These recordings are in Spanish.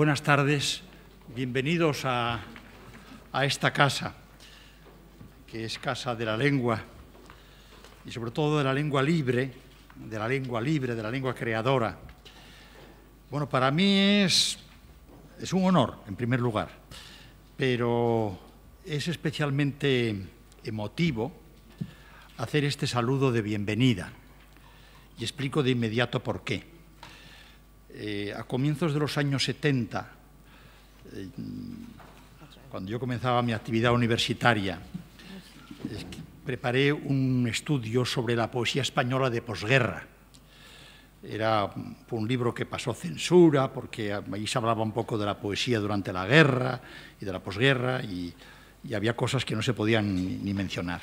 Buenas tardes, bienvenidos a esta casa, que es casa de la lengua y sobre todo de la lengua libre, de la lengua creadora. Bueno, para mí es un honor, en primer lugar, pero es especialmente emotivo hacer este saludo de bienvenida y explico de inmediato por qué. A comienzos de los años 70, cuando yo comenzaba mi actividad universitaria, preparé un estudio sobre la poesía española de posguerra. Fue un libro que pasó censura, porque ahí se hablaba un poco de la poesía durante la guerra y de la posguerra, y había cosas que no se podían ni mencionar.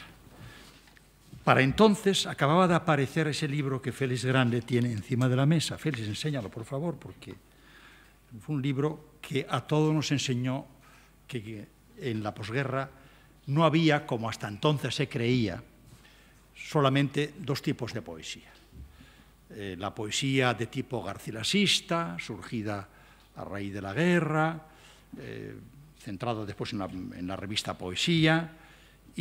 Para entonces acababa de aparecer ese libro que Félix Grande tiene encima de la mesa. Félix, enséñalo, por favor, porque fue un libro que a todos nos enseñó que en la posguerra no había, como hasta entonces se creía, solamente dos tipos de poesía. La poesía de tipo garcilasista, surgida a raíz de la guerra, centrada después en la revista Poesía,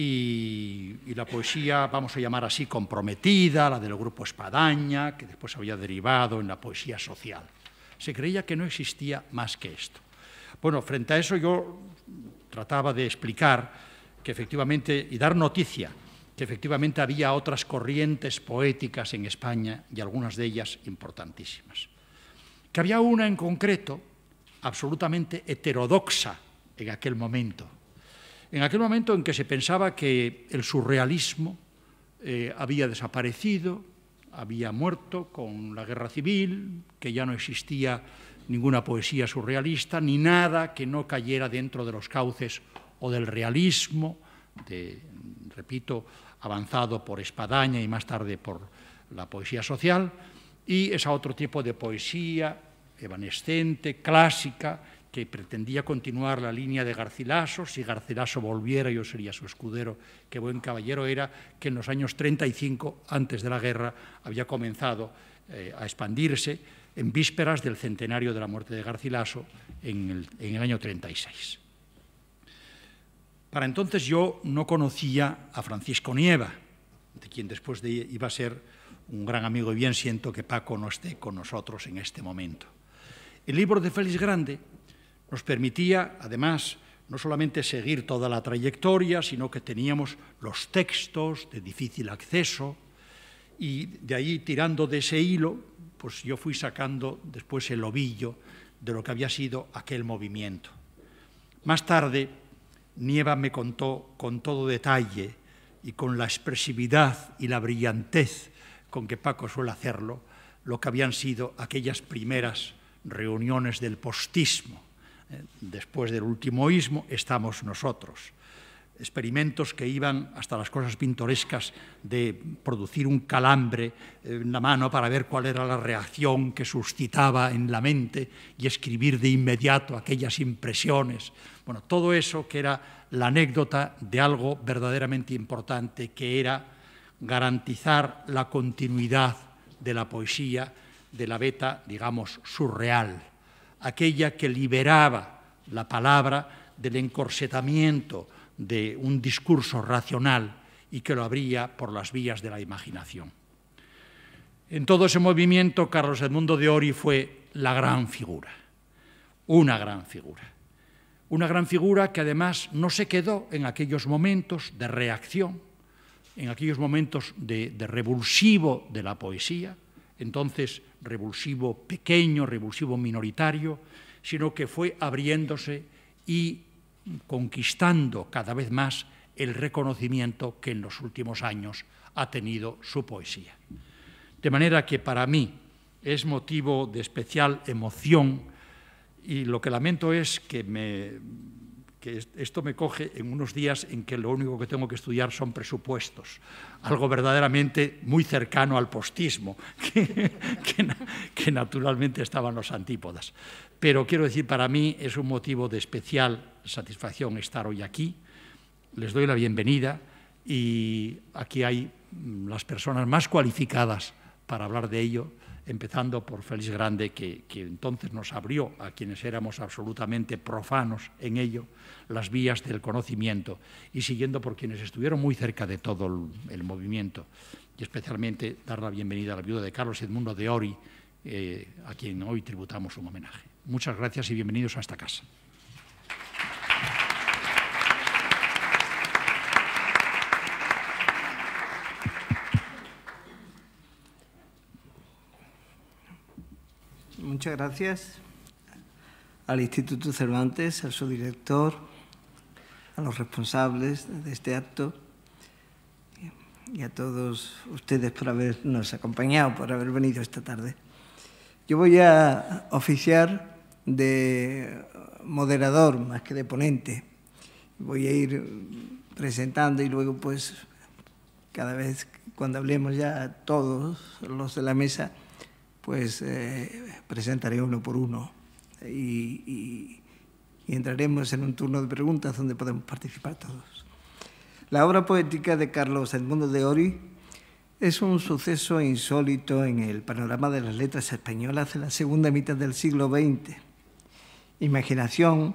y la poesía, vamos a llamar así, comprometida, la del grupo Espadaña, que después había derivado en la poesía social. Se creía que no existía más que esto. Bueno, frente a eso yo trataba de explicar que efectivamente, y dar noticia, que efectivamente había otras corrientes poéticas en España y algunas de ellas importantísimas. Que había una en concreto absolutamente heterodoxa en aquel momento en que se pensaba que el surrealismo había desaparecido, había muerto con la guerra civil, que ya no existía ninguna poesía surrealista, ni nada que no cayera dentro de los cauces o del realismo, repito, avanzado por Espadaña y más tarde por la poesía social, y ese otro tipo de poesía evanescente, clásica, que pretendía continuar la línea de Garcilaso. Si Garcilaso volviera, yo sería su escudero, qué buen caballero era, que en los años 35, antes de la guerra, había comenzado a expandirse en vísperas del centenario de la muerte de Garcilaso en el año 36. Para entonces yo no conocía a Francisco Nieva, de quien después iba a ser un gran amigo, y bien siento que Paco no esté con nosotros en este momento. El libro de Félix Grande nos permitía, además, no solamente seguir toda la trayectoria, sino que teníamos los textos de difícil acceso, y de ahí, tirando de ese hilo, pues yo fui sacando después el ovillo de lo que había sido aquel movimiento. Más tarde, Nieva me contó con todo detalle y con la expresividad y la brillantez con que Paco suele hacerlo, lo que habían sido aquellas primeras reuniones del postismo. Después del ultimoísmo estamos nosotros. Experimentos que iban hasta las cosas pintorescas de producir un calambre en la mano para ver cuál era la reacción que suscitaba en la mente y escribir de inmediato aquellas impresiones. Bueno, todo eso que era la anécdota de algo verdaderamente importante, que era garantizar la continuidad de la poesía de la beta, digamos, surreal, aquella que liberaba la palabra del encorsetamiento de un discurso racional y que lo abría por las vías de la imaginación. En todo ese movimiento, Carlos Edmundo de Ory fue la gran figura, una gran figura que además no se quedó en aquellos momentos de reacción, en aquellos momentos de revulsivo de la poesía, entonces revulsivo pequeño, revulsivo minoritario, sino que fue abriéndose y conquistando cada vez más el reconocimiento que en los últimos años ha tenido su poesía. De manera que para mí es motivo de especial emoción, y lo que lamento es que esto me coge en unos días en que lo único que tengo que estudiar son presupuestos, algo verdaderamente muy cercano al postismo, que naturalmente estaban los antípodas. Pero quiero decir, para mí es un motivo de especial satisfacción estar hoy aquí. Les doy la bienvenida y aquí hay las personas más cualificadas para hablar de ello, empezando por Félix Grande, que entonces nos abrió, a quienes éramos absolutamente profanos en ello, las vías del conocimiento, y siguiendo por quienes estuvieron muy cerca de todo el movimiento, y especialmente dar la bienvenida a la viuda de Carlos Edmundo de Ory, a quien hoy tributamos un homenaje. Muchas gracias y bienvenidos a esta casa. Muchas gracias al Instituto Cervantes, a su director, a los responsables de este acto y a todos ustedes por habernos acompañado, por haber venido esta tarde. Yo voy a oficiar de moderador más que de ponente. Voy a ir presentando y luego, pues, cada vez cuando hablemos ya todos los de la mesa, pues presentaré uno por uno y entraremos en un turno de preguntas donde podemos participar todos. La obra poética de Carlos Edmundo de Ory es un suceso insólito en el panorama de las letras españolas de la segunda mitad del siglo XX. Imaginación,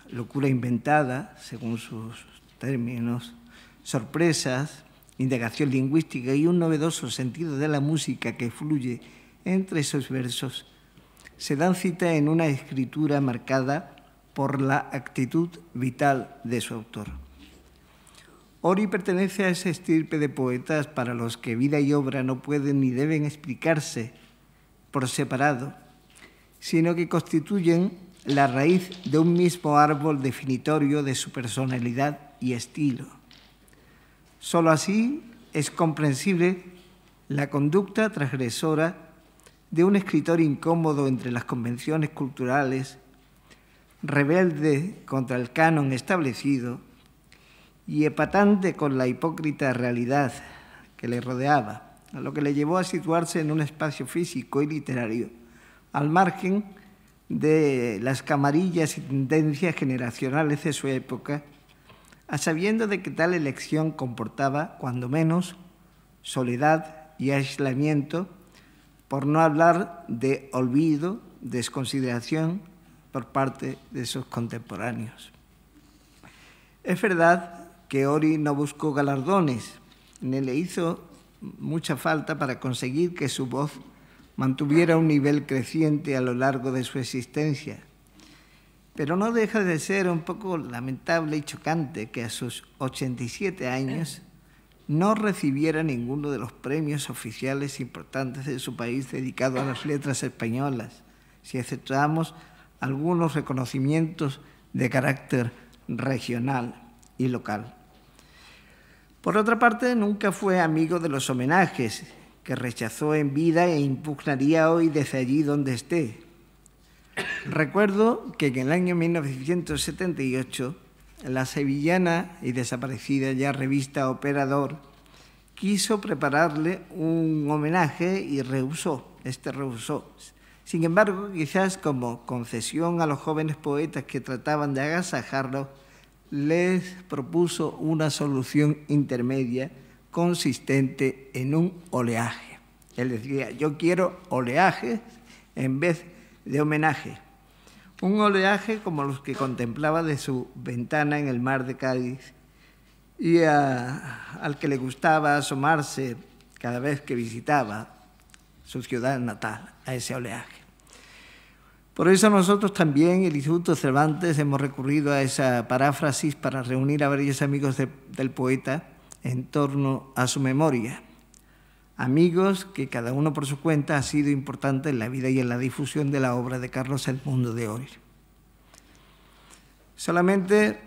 locura inventada, según sus términos, sorpresas, indagación lingüística y un novedoso sentido de la música que fluye entre esos versos, se dan cita en una escritura marcada por la actitud vital de su autor. Ory pertenece a esa estirpe de poetas para los que vida y obra no pueden ni deben explicarse por separado, sino que constituyen la raíz de un mismo árbol definitorio de su personalidad y estilo. Solo así es comprensible la conducta transgresora de un escritor incómodo entre las convenciones culturales, rebelde contra el canon establecido y epatante con la hipócrita realidad que le rodeaba, lo que le llevó a situarse en un espacio físico y literario, al margen de las camarillas y tendencias generacionales de su época, a sabiendo de que tal elección comportaba, cuando menos, soledad y aislamiento, por no hablar de olvido, desconsideración por parte de sus contemporáneos. Es verdad que Ory no buscó galardones, ni le hizo mucha falta para conseguir que su voz mantuviera un nivel creciente a lo largo de su existencia. Pero no deja de ser un poco lamentable y chocante que a sus 87 años no recibiera ninguno de los premios oficiales importantes de su país dedicado a las letras españolas, si exceptuamos algunos reconocimientos de carácter regional y local. Por otra parte, nunca fue amigo de los homenajes, que rechazó en vida e impugnaría hoy desde allí donde esté. Recuerdo que en el año 1978, la sevillana y desaparecida ya revista Operador quiso prepararle un homenaje y rehusó. Sin embargo, quizás como concesión a los jóvenes poetas que trataban de agasajarlo, les propuso una solución intermedia consistente en un oleaje. Él decía, yo quiero oleaje en vez de homenaje. Un oleaje como los que contemplaba de su ventana en el mar de Cádiz y al que le gustaba asomarse cada vez que visitaba su ciudad natal, a ese oleaje. Por eso nosotros también, el Instituto Cervantes, hemos recurrido a esa paráfrasis para reunir a varios amigos del poeta en torno a su memoria. Amigos que cada uno por su cuenta ha sido importante en la vida y en la difusión de la obra de Carlos Edmundo de Ory. Solamente,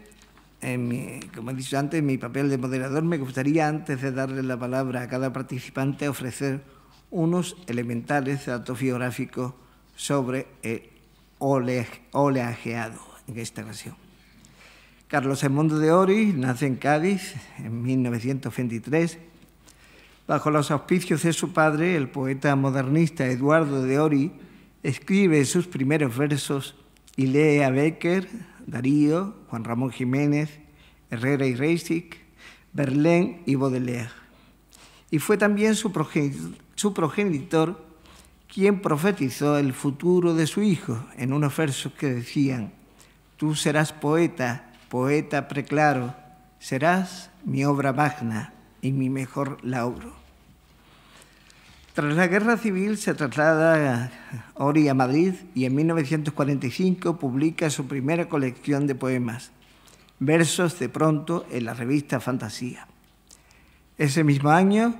como he dicho antes, en mi papel de moderador, me gustaría, antes de darle la palabra a cada participante, ofrecer unos elementales datos biográficos sobre el oleajeado en esta ocasión. Carlos Edmundo de Ory nace en Cádiz en 1923, bajo los auspicios de su padre, el poeta modernista Eduardo de Ory, escribe sus primeros versos y lee a Bécquer, Darío, Juan Ramón Jiménez, Herrera y Reisig, Verlaine y Baudelaire. Y fue también su progenitor quien profetizó el futuro de su hijo en unos versos que decían: «Tú serás poeta, poeta preclaro, serás mi obra magna y mi mejor lauro». Tras la Guerra Civil se traslada Ori a Madrid y en 1945 publica su primera colección de poemas, Versos de pronto, en la revista Fantasía. Ese mismo año,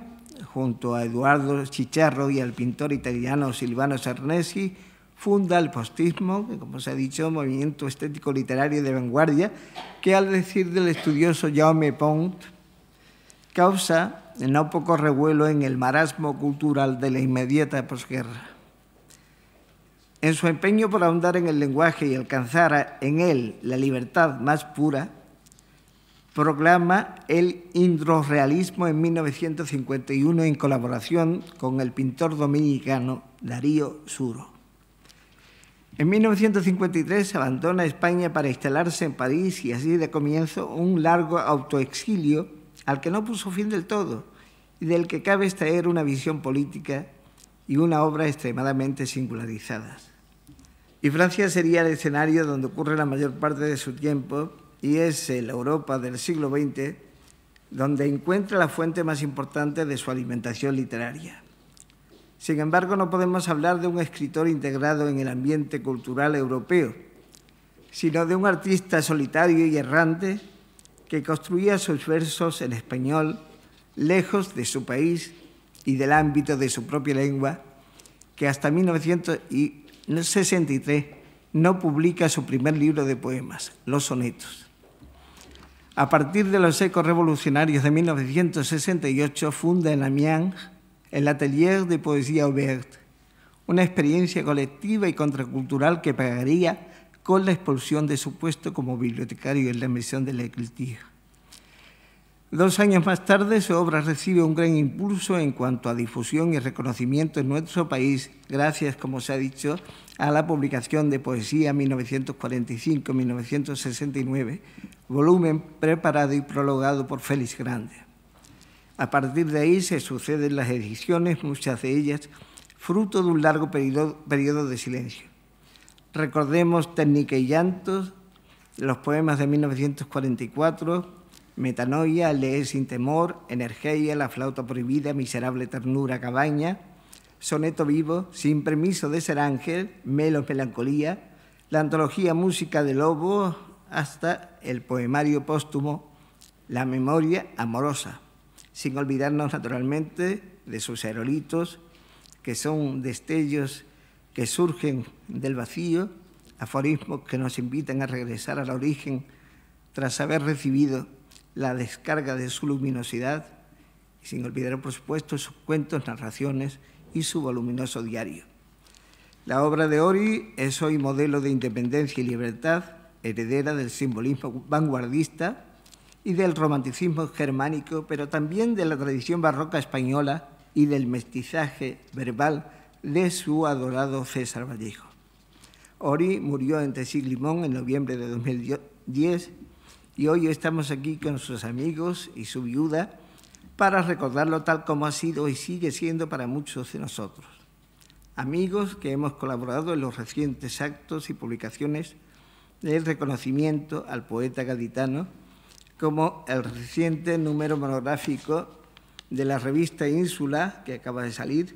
junto a Eduardo Chicharro y al pintor italiano Silvano Cernesi, funda el postismo, que, como se ha dicho, movimiento estético literario de vanguardia, que, al decir del estudioso Jaume Pont, causa no poco revuelo en el marasmo cultural de la inmediata posguerra. En su empeño por ahondar en el lenguaje y alcanzar en él la libertad más pura, proclama el hidrorrealismo en 1951 en colaboración con el pintor dominicano Darío Suro. En 1953 abandona España para instalarse en París y así da comienzo un largo autoexilio al que no puso fin del todo y del que cabe extraer una visión política y una obra extremadamente singularizadas. Y Francia sería el escenario donde ocurre la mayor parte de su tiempo y es la Europa del siglo XX donde encuentra la fuente más importante de su alimentación literaria. Sin embargo, no podemos hablar de un escritor integrado en el ambiente cultural europeo, sino de un artista solitario y errante que construía sus versos en español, lejos de su país y del ámbito de su propia lengua, que hasta 1963 no publica su primer libro de poemas, Los Sonetos. A partir de los ecos revolucionarios de 1968, funda en Amiens el Atelier de Poesía Aubert, una experiencia colectiva y contracultural que pagaría con la expulsión de su puesto como bibliotecario en la Maison de l'Écriture. 2 años más tarde, su obra recibe un gran impulso en cuanto a difusión y reconocimiento en nuestro país, gracias, como se ha dicho, a la publicación de Poesía 1945-1969, volumen preparado y prologado por Félix Grande. A partir de ahí se suceden las ediciones, muchas de ellas fruto de un largo periodo de silencio. Recordemos Técnica y llantos, los poemas de 1944, Metanoia, Lee sin temor, Energía, La flauta prohibida, Miserable ternura, Cabaña, Soneto vivo, Sin permiso de ser ángel, Melos, melancolía, la antología Música de lobo, hasta el poemario póstumo La memoria amorosa, sin olvidarnos naturalmente de sus aerolitos, que son destellos que surgen del vacío, aforismos que nos invitan a regresar al origen tras haber recibido la descarga de su luminosidad, y sin olvidar, por supuesto, sus cuentos, narraciones y su voluminoso diario. La obra de Ori es hoy modelo de independencia y libertad, heredera del simbolismo vanguardista y del romanticismo germánico, pero también de la tradición barroca española y del mestizaje verbal de su adorado César Vallejo. Ori murió en Tesiglimón en noviembre de 2010 y hoy estamos aquí con sus amigos y su viuda para recordarlo tal como ha sido y sigue siendo para muchos de nosotros. Amigos que hemos colaborado en los recientes actos y publicaciones del reconocimiento al poeta gaditano, como el reciente número monográfico de la revista Ínsula, que acaba de salir,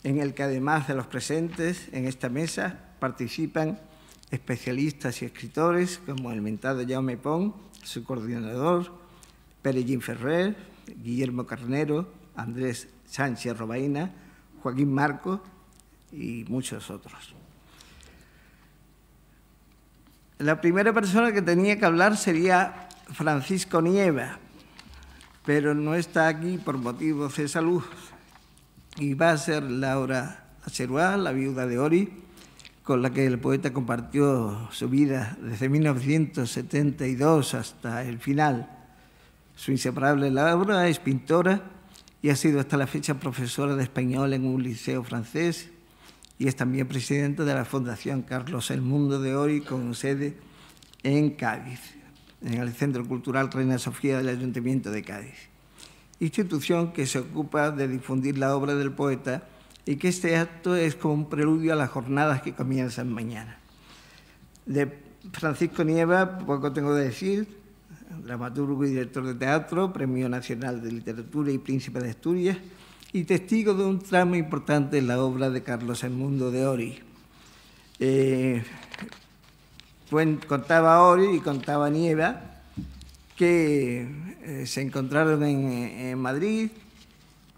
en el que además de los presentes en esta mesa participan especialistas y escritores como el mentado Jaume Pont, su coordinador, Pere Ferrer, Guillermo Carnero, Andrés Sánchez Robaina, Joaquín Marco y muchos otros. La primera persona que tenía que hablar sería Francisco Nieva, pero no está aquí por motivos de salud y va a ser Laura Acheruá, la viuda de Ori, con la que el poeta compartió su vida desde 1972 hasta el final. Su inseparable Laura es pintora y ha sido hasta la fecha profesora de español en un liceo francés y es también presidenta de la Fundación Carlos El Mundo de Ori, con sede en Cádiz, en el Centro Cultural Reina Sofía del Ayuntamiento de Cádiz, institución que se ocupa de difundir la obra del poeta y que este acto es como un preludio a las jornadas que comienzan mañana. De Francisco Nieva, poco tengo que decir, dramaturgo y director de teatro, Premio Nacional de Literatura y Príncipe de Asturias, y testigo de un tramo importante en la obra de Carlos Edmundo de Ory. Contaba Ory y contaba Nieva que se encontraron en Madrid.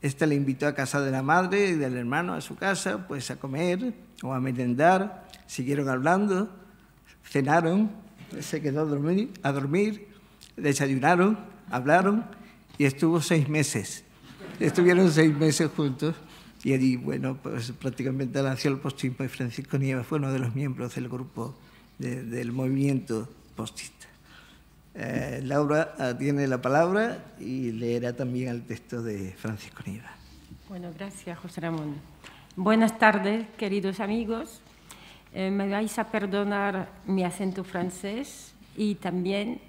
Este le invitó a casa de la madre y del hermano, a su casa, pues a comer o a merendar. Siguieron hablando, cenaron, se quedó a dormir, desayunaron, hablaron y estuvo 6 meses. Estuvieron 6 meses juntos y allí, bueno, pues prácticamente nació el postismo y Francisco Nieva fue uno de los miembros del grupo del movimiento postista. Laura tiene la palabra y leerá también el texto de Francisco Nieva. Bueno, gracias, José Ramón. Buenas tardes, queridos amigos. Me vais a perdonar mi acento francés y también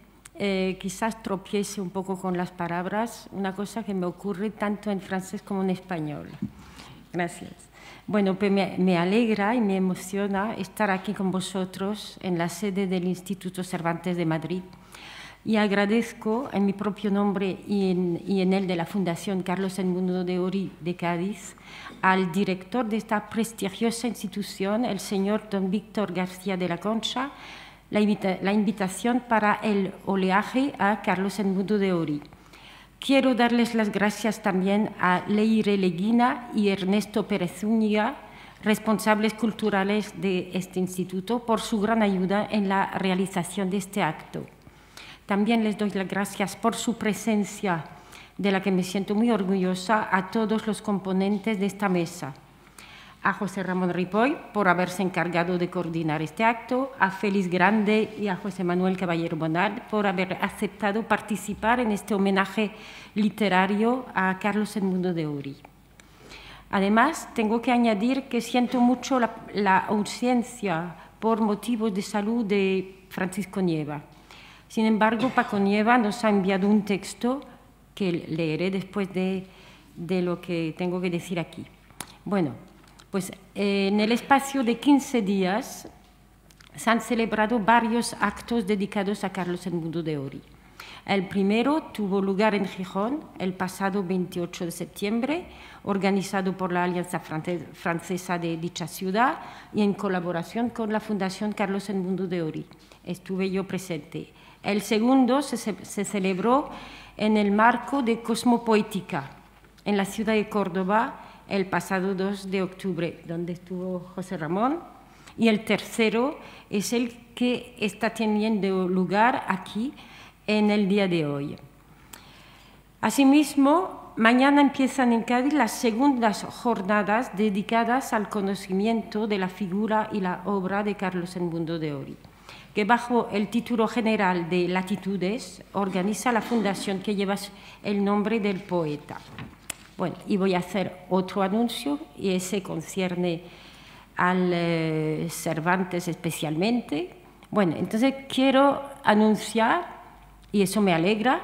quizás tropiece un poco con las palabras, una cosa que me ocurre tanto en francés como en español. Gracias. Bueno, pues me alegra y me emociona estar aquí con vosotros en la sede del Instituto Cervantes de Madrid. Y agradezco en mi propio nombre y en el de la Fundación Carlos Edmundo de Ory de Cádiz al director de esta prestigiosa institución, el señor don Víctor García de la Concha, la invitación para el oleaje a Carlos Edmundo de Ory. Quiero darles las gracias también a Leire Leguina y Ernesto Pérez Zúñiga, responsables culturales de este instituto, por su gran ayuda en la realización de este acto. También les doy las gracias por su presencia, de la que me siento muy orgullosa, a todos los componentes de esta mesa. A José Ramón Ripoll, por haberse encargado de coordinar este acto, a Félix Grande y a José Manuel Caballero Bonal, por haber aceptado participar en este homenaje literario a Carlos Edmundo de Ory. Además, tengo que añadir que siento mucho la ausencia por motivos de salud de Francisco Nieva. Sin embargo, Paco Nieva nos ha enviado un texto que leeré después de lo que tengo que decir aquí. Bueno, pues en el espacio de 15 días se han celebrado varios actos dedicados a Carlos Edmundo de Ory. El primero tuvo lugar en Gijón el pasado 28 de septiembre, organizado por la Alianza Francesa de dicha ciudad y en colaboración con la Fundación Carlos Edmundo de Ory. Estuve yo presente. El segundo se celebró en el marco de Cosmopoética, en la ciudad de Córdoba, el pasado 2 de octubre, donde estuvo José Ramón. Y el tercero es el que está teniendo lugar aquí en el día de hoy. Asimismo, mañana empiezan en Cádiz las segundas jornadas dedicadas al conocimiento de la figura y la obra de Carlos Edmundo de Ory, que bajo el título general de Latitudes organiza la fundación que lleva el nombre del poeta. Bueno, y voy a hacer otro anuncio, y ese concierne al Cervantes especialmente. Bueno, entonces quiero anunciar, y eso me alegra,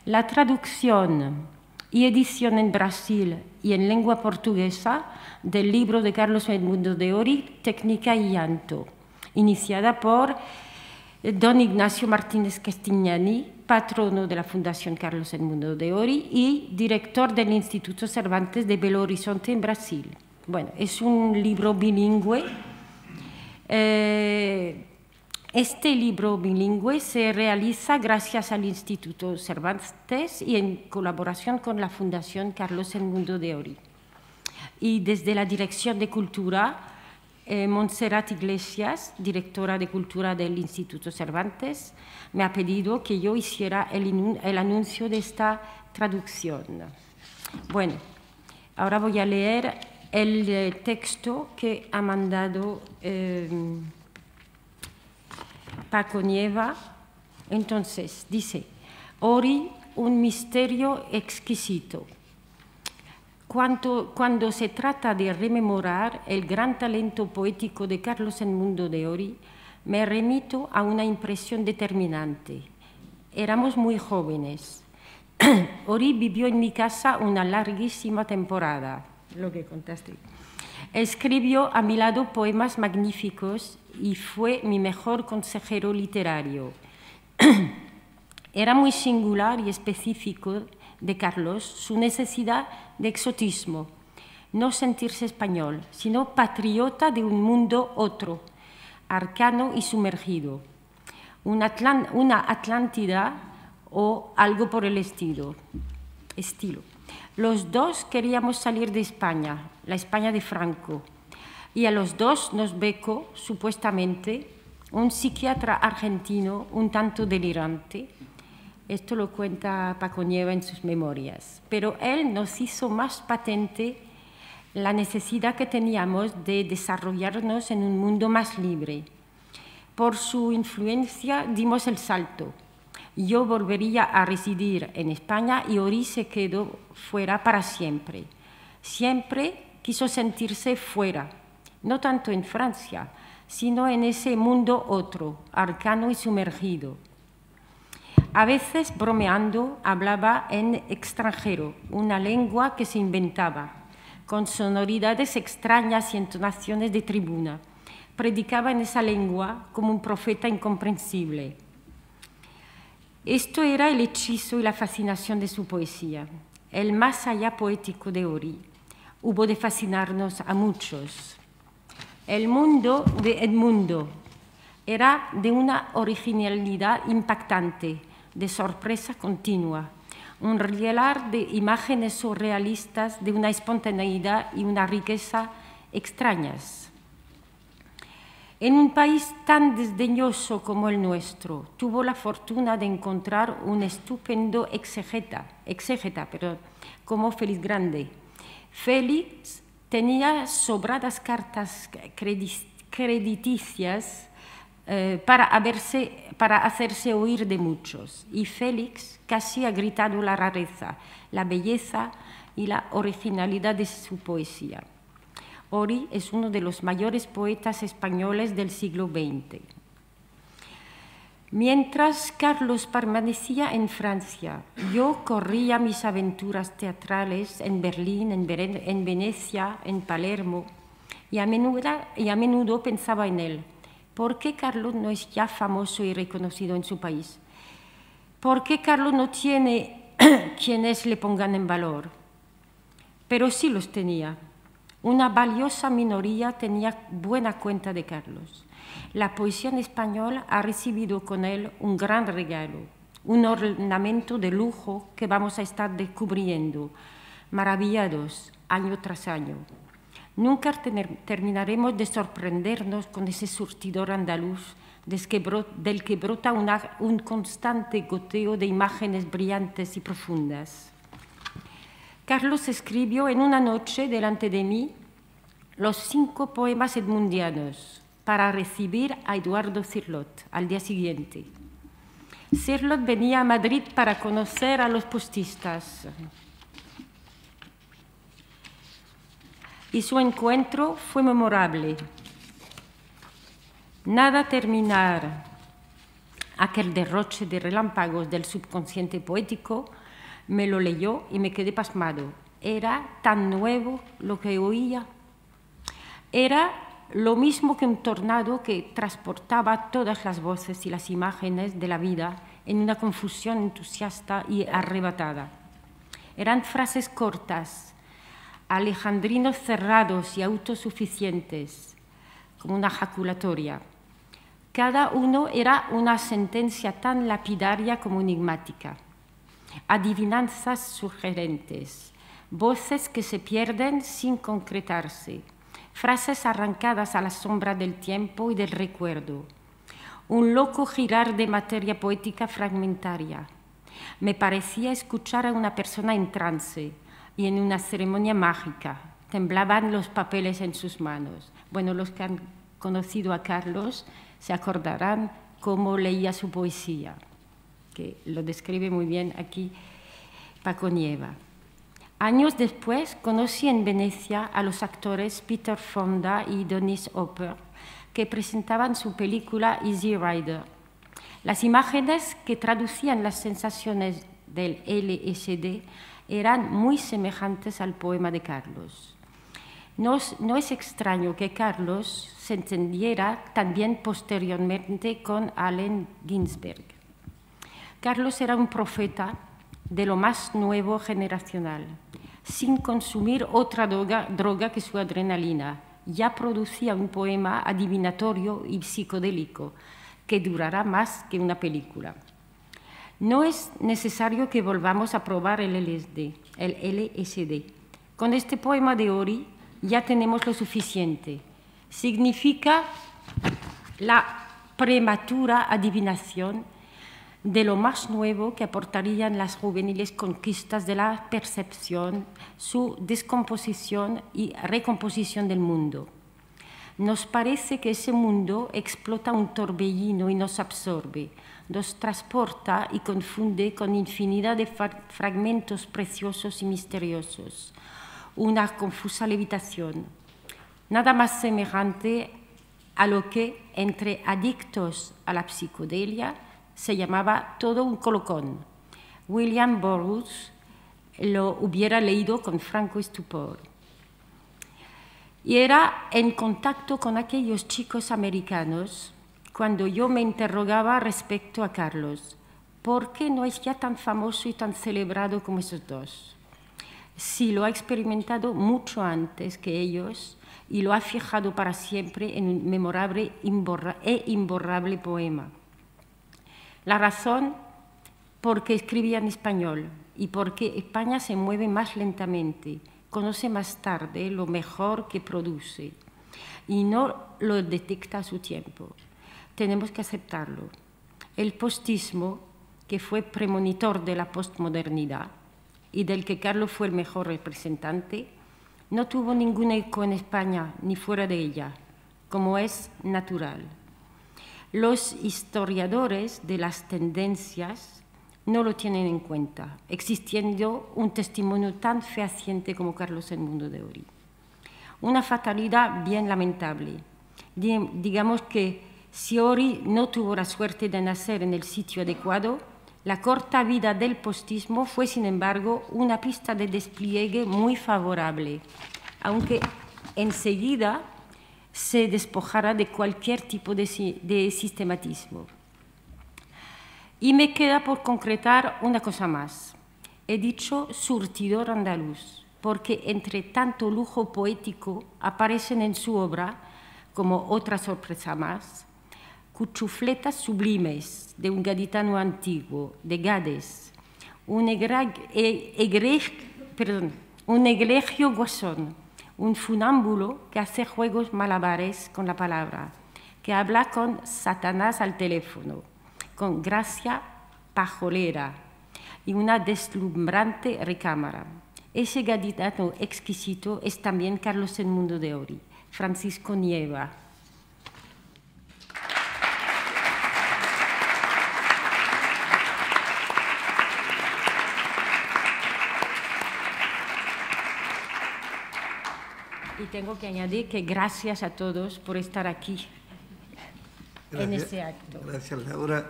la traducción y edición en Brasil y en lengua portuguesa del libro de Carlos Edmundo de Ory, Técnica y Llanto, iniciada por don Ignacio Martínez Castignani, patrono de la Fundación Carlos Edmundo de Ory y director del Instituto Cervantes de Belo Horizonte en Brasil. Bueno, es un libro bilingüe. Este libro bilingüe se realiza gracias al Instituto Cervantes y en colaboración con la Fundación Carlos Edmundo de Ory. Y desde la Dirección de Cultura, Montserrat Iglesias, directora de Cultura del Instituto Cervantes, me ha pedido que yo hiciera el anuncio de esta traducción. Bueno, ahora voy a leer el texto que ha mandado Paco Nieva. Entonces, dice: Ory, un misterio exquisito. Cuando se trata de rememorar el gran talento poético de Carlos Edmundo de Ory, me remito a una impresión determinante. Éramos muy jóvenes. Ory vivió en mi casa una larguísima temporada, lo que contaste. Escribió a mi lado poemas magníficos y fue mi mejor consejero literario. Era muy singular y específico de Carlos su necesidad de exotismo, no sentirse español, sino patriota de un mundo otro, arcano y sumergido, una Atlántida o algo por el estilo. Los dos queríamos salir de España, la España de Franco, y a los dos nos becó, supuestamente, un psiquiatra argentino un tanto delirante. Esto lo cuenta Paco Nieva en sus memorias. Pero él nos hizo más patente la necesidad que teníamos de desarrollarnos en un mundo más libre. Por su influencia dimos el salto. Yo volvería a residir en España y Ori se quedó fuera para siempre. Siempre quiso sentirse fuera, no tanto en Francia, sino en ese mundo otro, arcano y sumergido. A veces, bromeando, hablaba en extranjero, una lengua que se inventaba, con sonoridades extrañas y entonaciones de tribuna. Predicaba en esa lengua como un profeta incomprensible. Esto era el hechizo y la fascinación de su poesía, el más allá poético de Ori. Hubo de fascinarnos a muchos. El mundo de Edmundo era de una originalidad impactante, de sorpresa continua, un rielar de imágenes surrealistas, de una espontaneidad y una riqueza extrañas. En un país tan desdeñoso como el nuestro, tuvo la fortuna de encontrar un estupendo exégeta, como Félix Grande. Félix tenía sobradas cartas crediticias para hacerse oír de muchos, y Félix casi ha gritado la rareza, la belleza y la originalidad de su poesía. Ori es uno de los mayores poetas españoles del siglo XX. Mientras Carlos permanecía en Francia, yo corría mis aventuras teatrales en Berlín, en Venecia, en Palermo, y a menudo pensaba en él. ¿Por qué Carlos no es ya famoso y reconocido en su país? ¿Por qué Carlos no tiene quienes le pongan en valor? Pero sí los tenía. Una valiosa minoría tenía buena cuenta de Carlos. La poesía en español ha recibido con él un gran regalo, un ornamento de lujo que vamos a estar descubriendo, maravillados año tras año. Nunca terminaremos de sorprendernos con ese surtidor andaluz del que brota un constante goteo de imágenes brillantes y profundas. Carlos escribió en una noche delante de mí los 5 poemas edmundianos para recibir a Eduardo Cirlot al día siguiente. Cirlot venía a Madrid para conocer a los postistas y su encuentro fue memorable. Nada terminar aquel derroche de relámpagos del subconsciente poético, me lo leyó y me quedé pasmado. Era tan nuevo lo que oía. Era lo mismo que un tornado que transportaba todas las voces y las imágenes de la vida en una confusión entusiasta y arrebatada. Eran frases cortas, alejandrinos cerrados y autosuficientes, como una jaculatoria. Cada uno era una sentencia tan lapidaria como enigmática. Adivinanzas sugerentes, voces que se pierden sin concretarse, frases arrancadas a la sombra del tiempo y del recuerdo, un loco girar de materia poética fragmentaria. Me parecía escuchar a una persona en trance y en una ceremonia mágica. Temblaban los papeles en sus manos. Bueno, los que han conocido a Carlos se acordarán cómo leía su poesía, que lo describe muy bien aquí Paco Nieva. Años después conocí en Venecia a los actores Peter Fonda y Dennis Hopper, que presentaban su película Easy Rider. Las imágenes que traducían las sensaciones del LSD eran muy semejantes al poema de Carlos. No es extraño que Carlos se entendiera también posteriormente con Allen Ginsberg. Carlos era un profeta de lo más nuevo generacional, sin consumir otra droga que su adrenalina. Ya producía un poema adivinatorio y psicodélico que durará más que una película. No es necesario que volvamos a probar el LSD. Con este poema de Ori ya tenemos lo suficiente. Significa la prematura adivinación de lo más nuevo que aportarían las juveniles conquistas de la percepción, su descomposición y recomposición del mundo. Nos parece que ese mundo explota un torbellino y nos absorbe, nos transporta y confunde con infinidad de fragmentos preciosos y misteriosos. Una confusa levitación, nada más semejante a lo que, entre adictos a la psicodelia, se llamaba todo un colocón. William Burroughs lo hubiera leído con franco estupor. Y era en contacto con aquellos chicos americanos cuando yo me interrogaba respecto a Carlos. ¿Por qué no es ya tan famoso y tan celebrado como esos dos? Si lo ha experimentado mucho antes que ellos y lo ha fijado para siempre en un memorable e imborrable poema. La razón, porque escribía en español y porque España se mueve más lentamente, conoce más tarde lo mejor que produce y no lo detecta a su tiempo. Tenemos que aceptarlo. El postismo, que fue premonitor de la postmodernidad y del que Carlos fue el mejor representante, no tuvo ningún eco en España ni fuera de ella, como es natural. Los historiadores de las tendencias no lo tienen en cuenta, existiendo un testimonio tan fehaciente como Carlos el Mundo de Ori. Una fatalidad bien lamentable. Digamos que si Ori no tuvo la suerte de nacer en el sitio adecuado, la corta vida del postismo fue, sin embargo, una pista de despliegue muy favorable, aunque enseguida se despojara de cualquier tipo de sistematismo. Y me queda por concretar una cosa más. He dicho surtidor andaluz, porque entre tanto lujo poético aparecen en su obra, como otra sorpresa más, cuchufletas sublimes de un gaditano antiguo, de Gades, un egregio guasón, un funámbulo que hace juegos malabares con la palabra, que habla con Satanás al teléfono, con gracia pajolera y una deslumbrante recámara. Ese gaditano exquisito es también Carlos el Mundo de Ori, Francisco Nieva. Y tengo que añadir que gracias a todos por estar aquí en este acto. Gracias, Laura.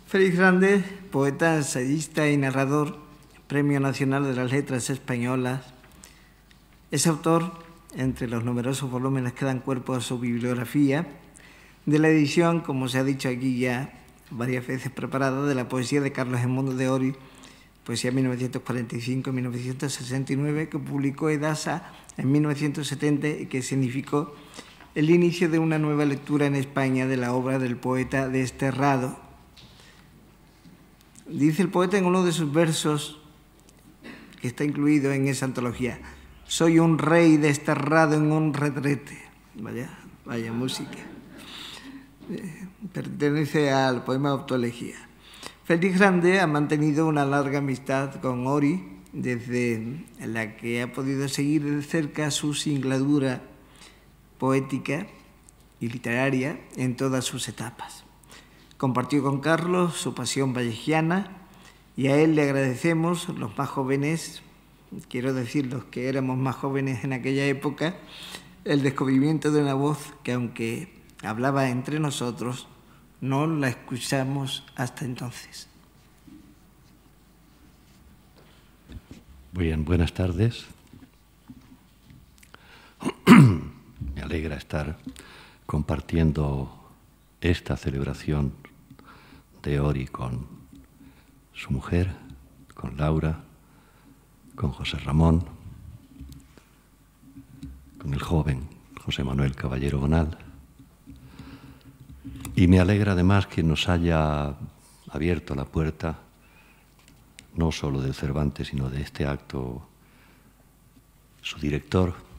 Félix Grande, poeta, ensayista y narrador, Premio Nacional de las Letras Españolas. Es autor, entre los numerosos volúmenes que dan cuerpo a su bibliografía, de la edición, como se ha dicho aquí ya varias veces preparada, de la poesía de Carlos el Mundo de Ori, poesía 1945-1969, que publicó Edasa en 1970 y que significó el inicio de una nueva lectura en España de la obra del poeta desterrado. Dice el poeta en uno de sus versos, que está incluido en esa antología: soy un rey desterrado en un retrete. Vaya música. Pertenece al poema Autoelegía. Félix Grande ha mantenido una larga amistad con Ori, desde la que ha podido seguir de cerca su singladura poética y literaria en todas sus etapas. Compartió con Carlos su pasión vallejiana y a él le agradecemos, los más jóvenes, quiero decir los que éramos más jóvenes en aquella época, el descubrimiento de una voz que, aunque hablaba entre nosotros, no la escuchamos hasta entonces. Muy bien, buenas tardes. alegra estar compartiendo esta celebración de Ori con su mujer, con Laura, con José Ramón, con el joven José Manuel Caballero Bonal. Y me alegra además que nos haya abierto la puerta no solo del Cervantes, sino de este acto su director,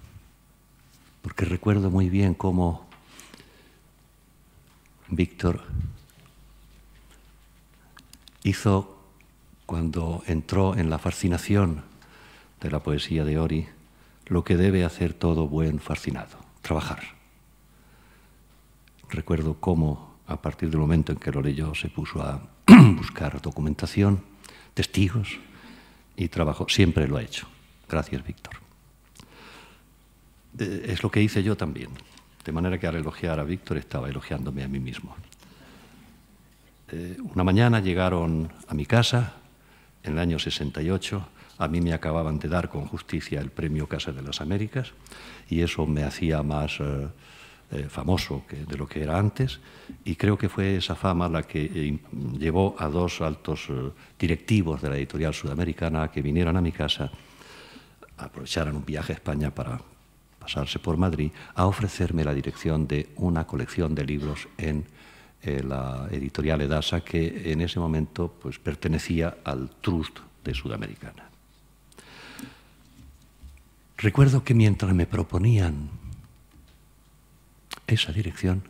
porque recuerdo muy bien cómo Víctor hizo, cuando entró en la fascinación de la poesía de Ori, lo que debe hacer todo buen fascinado: trabajar. Recuerdo cómo, a partir del momento en que lo leyó, se puso a buscar documentación, testigos, y trabajó. Siempre lo ha hecho. Gracias, Víctor. Es lo que hice yo también. De manera que al elogiar a Víctor estaba elogiándome a mí mismo. Una mañana llegaron a mi casa, en el año 68, a mí me acababan de dar con justicia el premio Casa de las Américas, y eso me hacía más famoso de lo que era antes, y creo que fue esa fama la que llevó a dos altos directivos de la editorial sudamericana a que vinieran a mi casa, aprovecharan un viaje a España para pasarse por Madrid, a ofrecerme la dirección de una colección de libros en la editorial Edasa, que en ese momento pues, pertenecía al Trust de Sudamericana. Recuerdo que mientras me proponían esa dirección,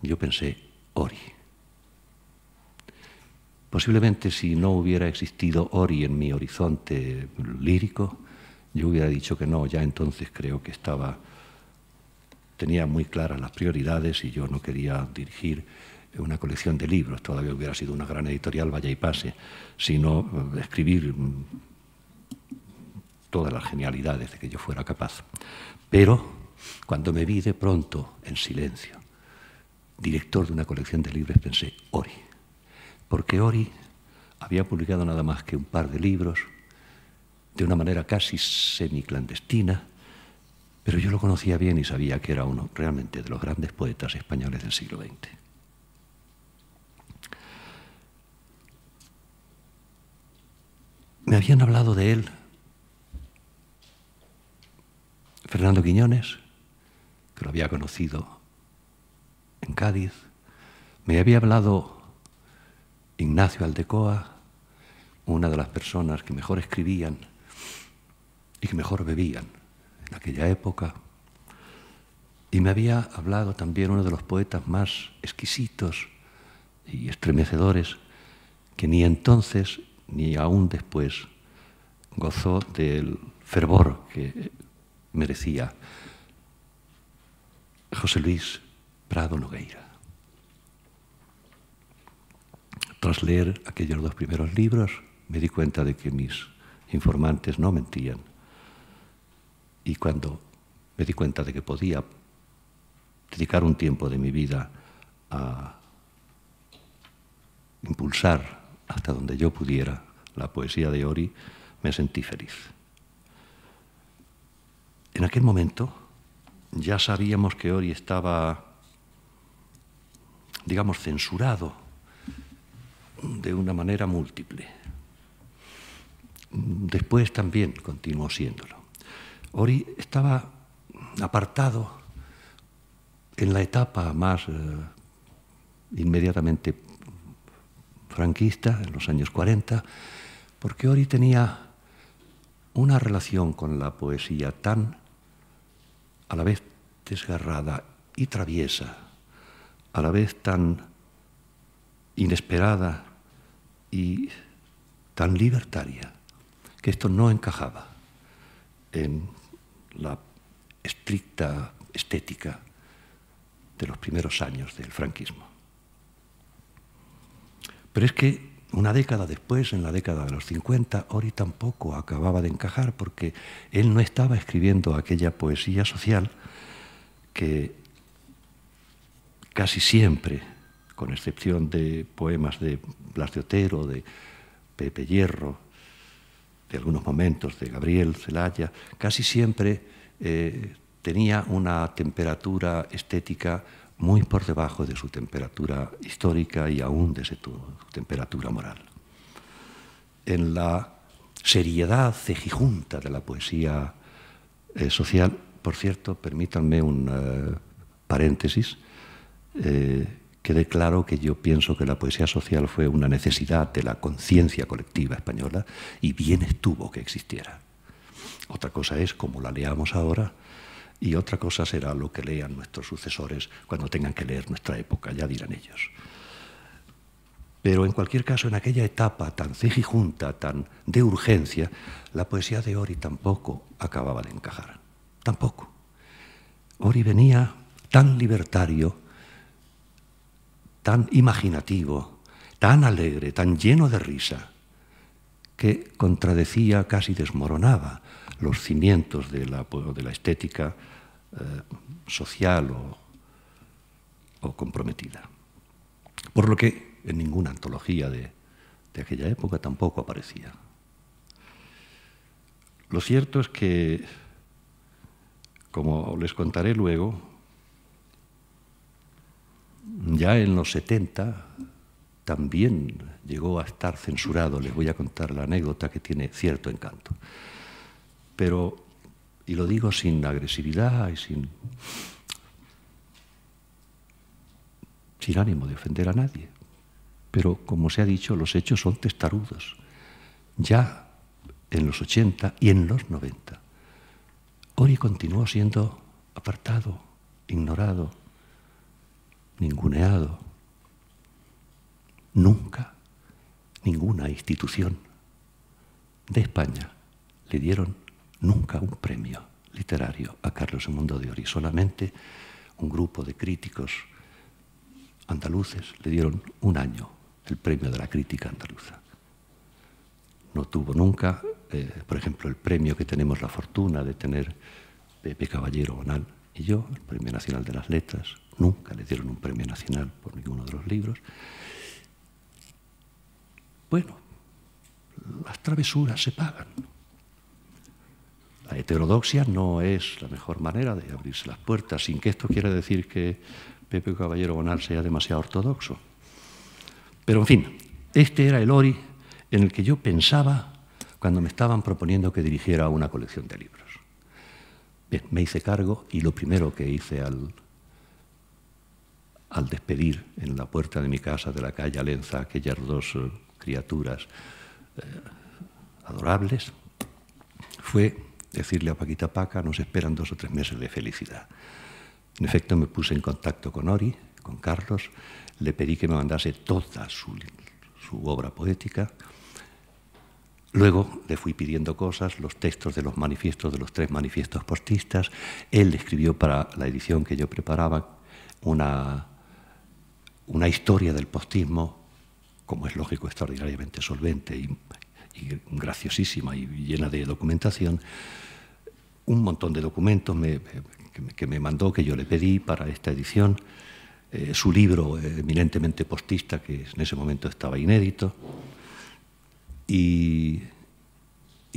yo pensé: Ori. Posiblemente si no hubiera existido Ori en mi horizonte lírico, yo hubiera dicho que no. Ya entonces creo que tenía muy claras las prioridades y yo no quería dirigir una colección de libros. Todavía hubiera sido una gran editorial, vaya y pase, sino escribir todas las genialidades de que yo fuera capaz. Pero cuando me vi de pronto en silencio, director de una colección de libros, pensé: Ori. Porque Ori había publicado nada más que un par de libros, de una manera casi semiclandestina, pero yo lo conocía bien y sabía que era uno realmente de los grandes poetas españoles del siglo XX. Me habían hablado de él Fernando Quiñones, que lo había conocido en Cádiz. Me había hablado Ignacio Aldecoa, una de las personas que mejor escribían y que mejor bebían en aquella época. Y me había hablado también uno de los poetas más exquisitos y estremecedores, que ni entonces ni aún después gozó del fervor que merecía: José Luis Prado Nogueira. Tras leer aquellos dos primeros libros, me di cuenta de que mis informantes no mentían. Y cuando me di cuenta de que podía dedicar un tiempo de mi vida a impulsar hasta donde yo pudiera la poesía de Ori, me sentí feliz. En aquel momento ya sabíamos que Ori estaba, digamos, censurado de una manera múltiple. Después también continuó siéndolo. Ori estaba apartado en la etapa más inmediatamente franquista, en los años 40, porque Ori tenía una relación con la poesía tan a la vez desgarrada y traviesa, a la vez tan inesperada y tan libertaria, que esto no encajaba en la estricta estética de los primeros años del franquismo. Pero es que una década después, en la década de los 50, Ori tampoco acababa de encajar, porque él no estaba escribiendo aquella poesía social que casi siempre, con excepción de poemas de Blas de Otero, de Pepe Hierro, de algunos momentos de Gabriel Celaya, casi siempre tenía una temperatura estética muy por debajo de su temperatura histórica y aún de su temperatura moral. En la seriedad cejijunta de la poesía social, por cierto, permítanme un paréntesis, quede claro que yo pienso que la poesía social fue una necesidad de la conciencia colectiva española y bien estuvo que existiera. Otra cosa es cómo la leamos ahora y otra cosa será lo que lean nuestros sucesores cuando tengan que leer nuestra época, ya dirán ellos. Pero en cualquier caso, en aquella etapa tan cejijunta, tan de urgencia, la poesía de Ori tampoco acababa de encajar. Tampoco. Ori venía tan libertario, tan imaginativo, tan alegre, tan lleno de risa, que contradecía, casi desmoronaba los cimientos de la estética social o comprometida. Por lo que en ninguna antología de aquella época tampoco aparecía. Lo cierto es que, como les contaré luego, ya en los 70 también llegó a estar censurado. Les voy a contar la anécdota que tiene cierto encanto. Pero, y lo digo sin agresividad y sin ánimo de ofender a nadie, pero como se ha dicho, los hechos son testarudos. Ya en los 80 y en los 90, Ori continuó siendo apartado, ignorado, ninguneado. Nunca ninguna institución de España le dieron nunca un premio literario a Carlos II de Ori. Solamente un grupo de críticos andaluces le dieron un año el premio de la crítica andaluza. No tuvo nunca, por ejemplo, el premio que tenemos la fortuna de tener Pepe Caballero Bonal y yo, el Premio Nacional de las Letras. Nunca le dieron un premio nacional por ninguno de los libros. Bueno, las travesuras se pagan. La heterodoxia no es la mejor manera de abrirse las puertas, sin que esto quiera decir que Pepe Caballero Bonal sea demasiado ortodoxo. Pero, en fin, este era el Ori en el que yo pensaba cuando me estaban proponiendo que dirigiera una colección de libros. Bien, me hice cargo y lo primero que hice al despedir en la puerta de mi casa de la calle Alenza aquellas dos criaturas adorables fue decirle a Paquita Paca: nos esperan 2 o 3 meses de felicidad. En efecto, me puse en contacto con Ori, con Carlos, le pedí que me mandase toda su obra poética. Luego le fui pidiendo cosas, los textos de los manifiestos, de los 3 manifiestos postistas. Él escribió para la edición que yo preparaba una historia del postismo, como es lógico, extraordinariamente solvente y graciosísima y llena de documentación. Un montón de documentos que me mandó, que yo le pedí para esta edición. Su libro eminentemente postista, que en ese momento estaba inédito. Y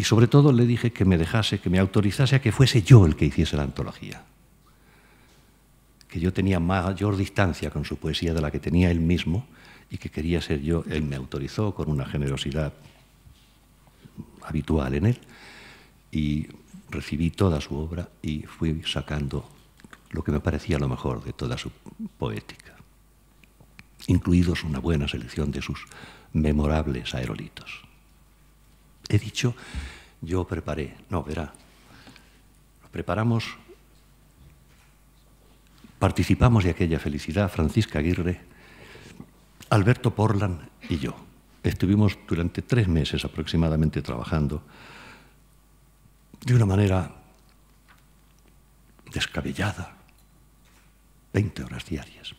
sobre todo le dije que me dejase, que me autorizase a que fuese yo el que hiciese la antología. Que yo tenía mayor distancia con su poesía de la que tenía él mismo y que quería ser yo. Él me autorizó con una generosidad habitual en él y recibí toda su obra y fui sacando lo que me parecía lo mejor de toda su poética, incluidos una buena selección de sus memorables aerolitos. He dicho, yo preparé, no, verá, participamos de aquella felicidad Francisca Aguirre, Alberto Portland y yo. Estuvimos durante 3 meses aproximadamente trabajando de una manera descabellada, 20 horas diarias,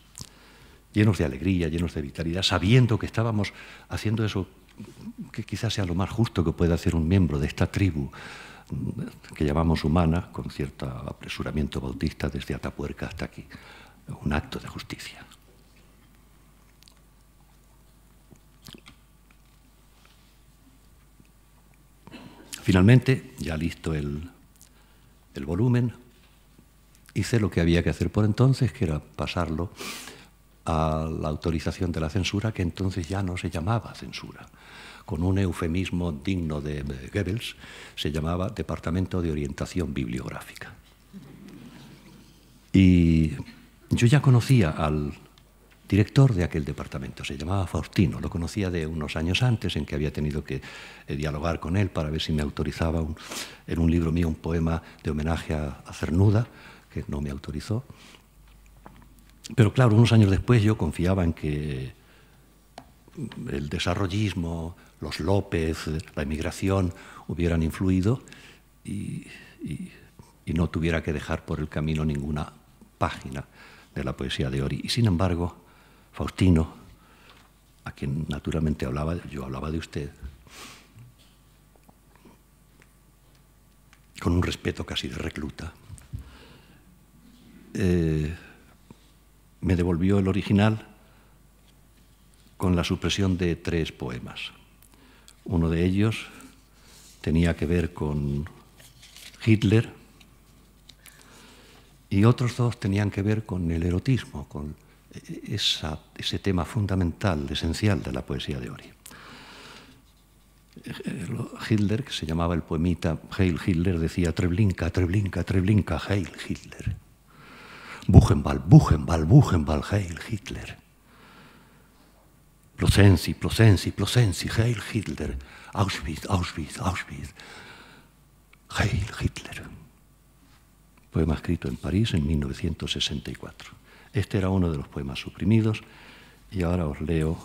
llenos de alegría, llenos de vitalidad, sabiendo que estábamos haciendo eso que quizás sea lo más justo que puede hacer un miembro de esta tribu que llamamos humana, con cierto apresuramiento bautista desde Atapuerca hasta aquí, un acto de justicia. Finalmente, ya listo el volumen, hice lo que había que hacer por entonces, que era pasarlo a la autorización de la censura, que entonces ya no se llamaba censura. Con un eufemismo digno de Goebbels, se llamaba Departamento de Orientación Bibliográfica. Y yo ya conocía al director de aquel departamento, se llamaba Faustino, lo conocía de unos años antes, en que había tenido que dialogar con él para ver si me autorizaba en un libro mío un poema de homenaje a Cernuda, que no me autorizó. Pero claro, unos años después yo confiaba en que el desarrollismo, los López, la emigración hubieran influido y no tuviera que dejar por el camino ninguna página de la poesía de Ori. Y sin embargo, Faustino, a quien naturalmente yo hablaba de usted, con un respeto casi de recluta, me devolvió el original con la supresión de 3 poemas. Uno de ellos tenía que ver con Hitler y otros 2 tenían que ver con el erotismo, con ese tema fundamental, esencial de la poesía de Ori. Hitler, que se llamaba el poemita Heil Hitler, decía Treblinka, Treblinka, Treblinka, Heil Hitler. Buchenwald, Buchenwald, Buchenwald, Heil Hitler. Plosenzi, Plosenzi, Plosenzi, Heil Hitler. Auschwitz, Auschwitz, Auschwitz, Heil Hitler. Poema escrito en París en 1964. Este era uno de los poemas suprimidos y ahora os leo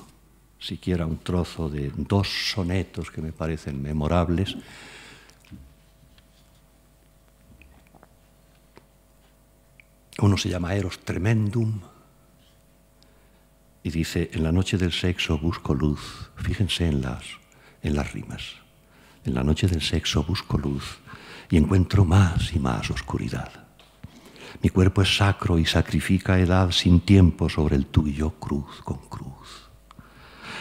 siquiera un trozo de 2 sonetos que me parecen memorables. Uno se llama Eros Tremendum y dice: en la noche del sexo busco luz. Fíjense en las rimas. En la noche del sexo busco luz y encuentro más y más oscuridad. Mi cuerpo es sacro y sacrifica edad sin tiempo sobre el tuyo, cruz con cruz.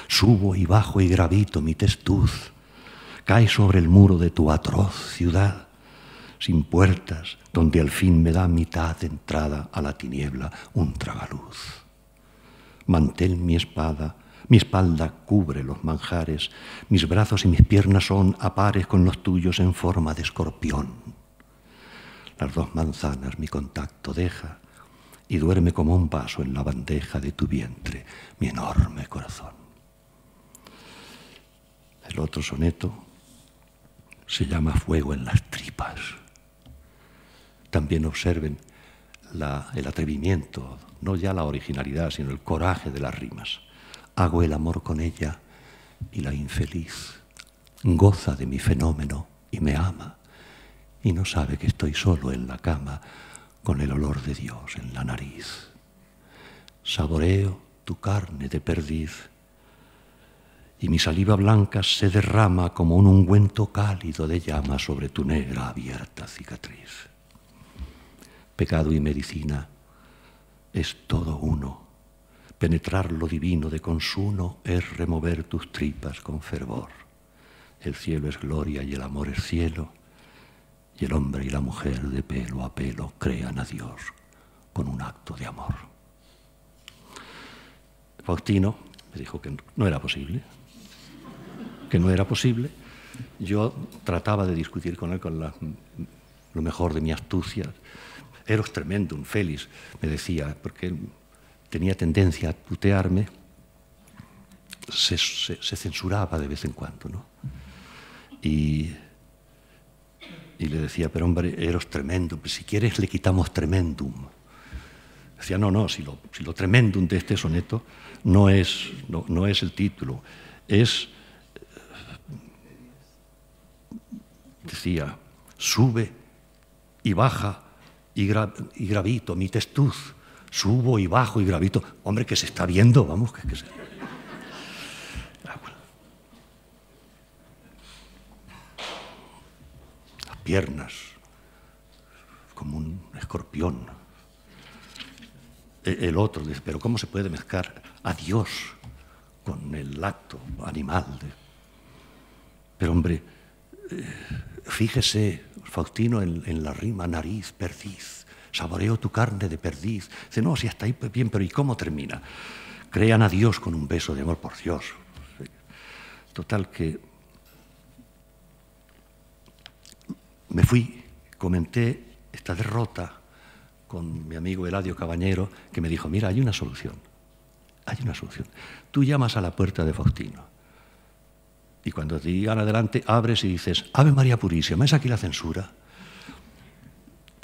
Subo y bajo y gravito mi testuz, cae sobre el muro de tu atroz ciudad, sin puertas, donde al fin me da mitad de entrada a la tiniebla un tragaluz. Mantén mi espalda cubre los manjares, mis brazos y mis piernas son a pares con los tuyos en forma de escorpión. Las 2 manzanas mi contacto deja y duerme como un vaso en la bandeja de tu vientre, mi enorme corazón. El otro soneto se llama Fuego en las tripas. También observen el atrevimiento, no ya la originalidad, sino el coraje de las rimas. Hago el amor con ella y la infeliz goza de mi fenómeno y me ama y no sabe que estoy solo en la cama con el olor de Dios en la nariz. Saboreo tu carne de perdiz y mi saliva blanca se derrama como un ungüento cálido de llama sobre tu negra abierta cicatriz. Pecado y medicina es todo uno. Penetrar lo divino de consuno es remover tus tripas con fervor. El cielo es gloria y el amor es cielo, y el hombre y la mujer de pelo a pelo crean a Dios con un acto de amor. Faustino me dijo que no era posible, Yo trataba de discutir con él con lo mejor de mi astucia. Eros tremendum, Félix, me decía, porque él tenía tendencia a tutearme, se censuraba de vez en cuando, ¿no? Y le decía, pero hombre, Eros tremendum, si quieres le quitamos tremendum. Decía, no, si lo tremendum de este soneto no es el título, decía, sube y baja y gravito, mi testuz, subo y bajo y gravito. Hombre, que se está viendo, vamos, que se... Las piernas, como un escorpión. El otro dice, pero ¿cómo se puede mezclar a Dios con el acto animal? Pero hombre, fíjese, Faustino, en la rima nariz, perdiz, saboreo tu carne de perdiz. Dice, no, si hasta ahí bien, pero ¿y cómo termina? Crean a Dios con un beso de amor, por Dios. Total que me fui, comenté esta derrota con mi amigo Eladio Cabañero, que me dijo, mira, hay una solución. Hay una solución. Tú llamas a la puerta de Faustino y cuando te digan adelante, abres y dices, Ave María Purísima, ¿es aquí la censura?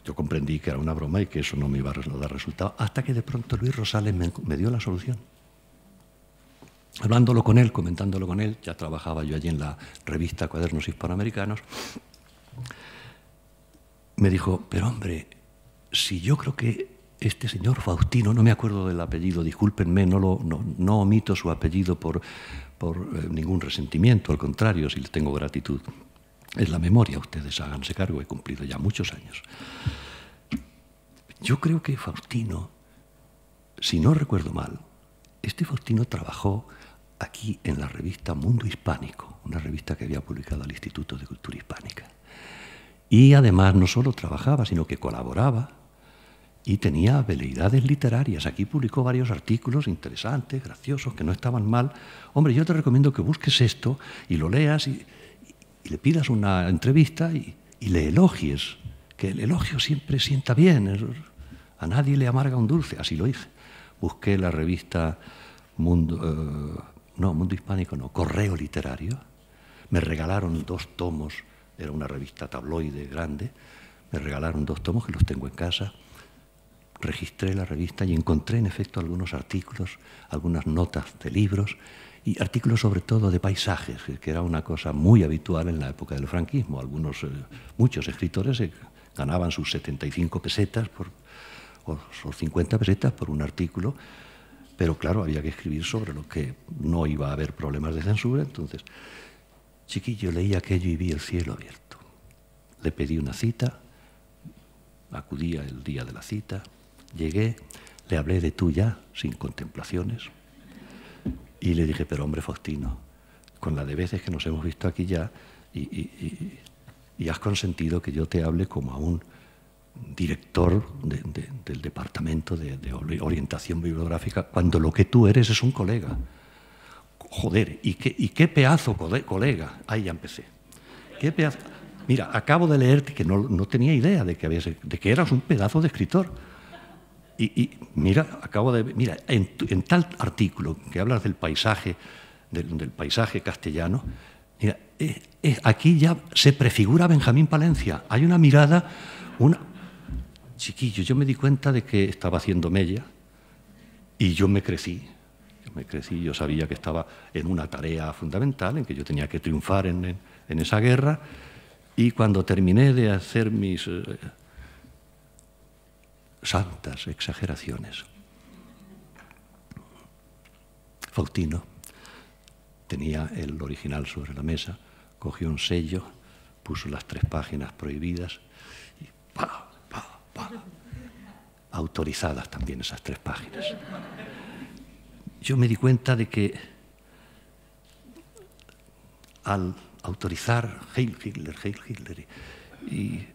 Yo comprendí que era una broma y que eso no me iba a dar resultado, hasta que de pronto Luis Rosales me dio la solución. Hablándolo con él, comentándolo con él, ya trabajaba yo allí en la revista Cuadernos Hispanoamericanos, me dijo, pero hombre, si yo creo que este señor Faustino, no me acuerdo del apellido, discúlpenme, no omito su apellido por ningún resentimiento, al contrario, si le tengo gratitud. Es la memoria, ustedes háganse cargo, he cumplido ya muchos años. Yo creo que Faustino, si no recuerdo mal, este Faustino trabajó aquí en la revista Mundo Hispánico, una revista que había publicado el Instituto de Cultura Hispánica. Y además no solo trabajaba, sino que colaboraba y tenía veleidades literarias. Aquí publicó varios artículos interesantes, graciosos, que no estaban mal. Hombre, yo te recomiendo que busques esto y lo leas y le pidas una entrevista y le elogies, que el elogio siempre sienta bien, a nadie le amarga un dulce, así lo hice. Busqué la revista Mundo Hispánico, Correo Literario, me regalaron 2 tomos, era una revista tabloide grande, me regalaron 2 tomos que los tengo en casa, registré la revista y encontré en efecto algunos artículos, algunas notas de libros y artículos sobre todo de paisajes, que era una cosa muy habitual en la época del franquismo. Muchos escritores ganaban sus 75 pesetas o 50 pesetas por un artículo, pero claro, había que escribir sobre lo que no iba a haber problemas de censura. Entonces, chiquillo, leí aquello y vi el cielo abierto. Le pedí una cita, acudía el día de la cita, llegué, le hablé de tú ya, sin contemplaciones, y le dije, pero hombre Faustino, con la de veces que nos hemos visto aquí ya, y has consentido que yo te hable como a un director del departamento de orientación bibliográfica, cuando lo que tú eres es un colega. Joder, ¿y qué pedazo colega? Ahí ya empecé. ¿Qué pedazo? Mira, acabo de leerte que no tenía idea de que eras un pedazo de escritor. Y mira, mira, en tal artículo que hablas del paisaje, del paisaje castellano, mira, aquí ya se prefigura Benjamín Palencia. Hay una mirada, Chiquillo, yo me di cuenta de que estaba haciendo mella y yo me crecí, yo sabía que estaba en una tarea fundamental, en que yo tenía que triunfar en esa guerra, y cuando terminé de hacer mis santas exageraciones, Faustino tenía el original sobre la mesa, cogió un sello, puso las 3 páginas prohibidas y ¡pa! Autorizadas también esas 3 páginas. Yo me di cuenta de que al autorizar Heil Hitler y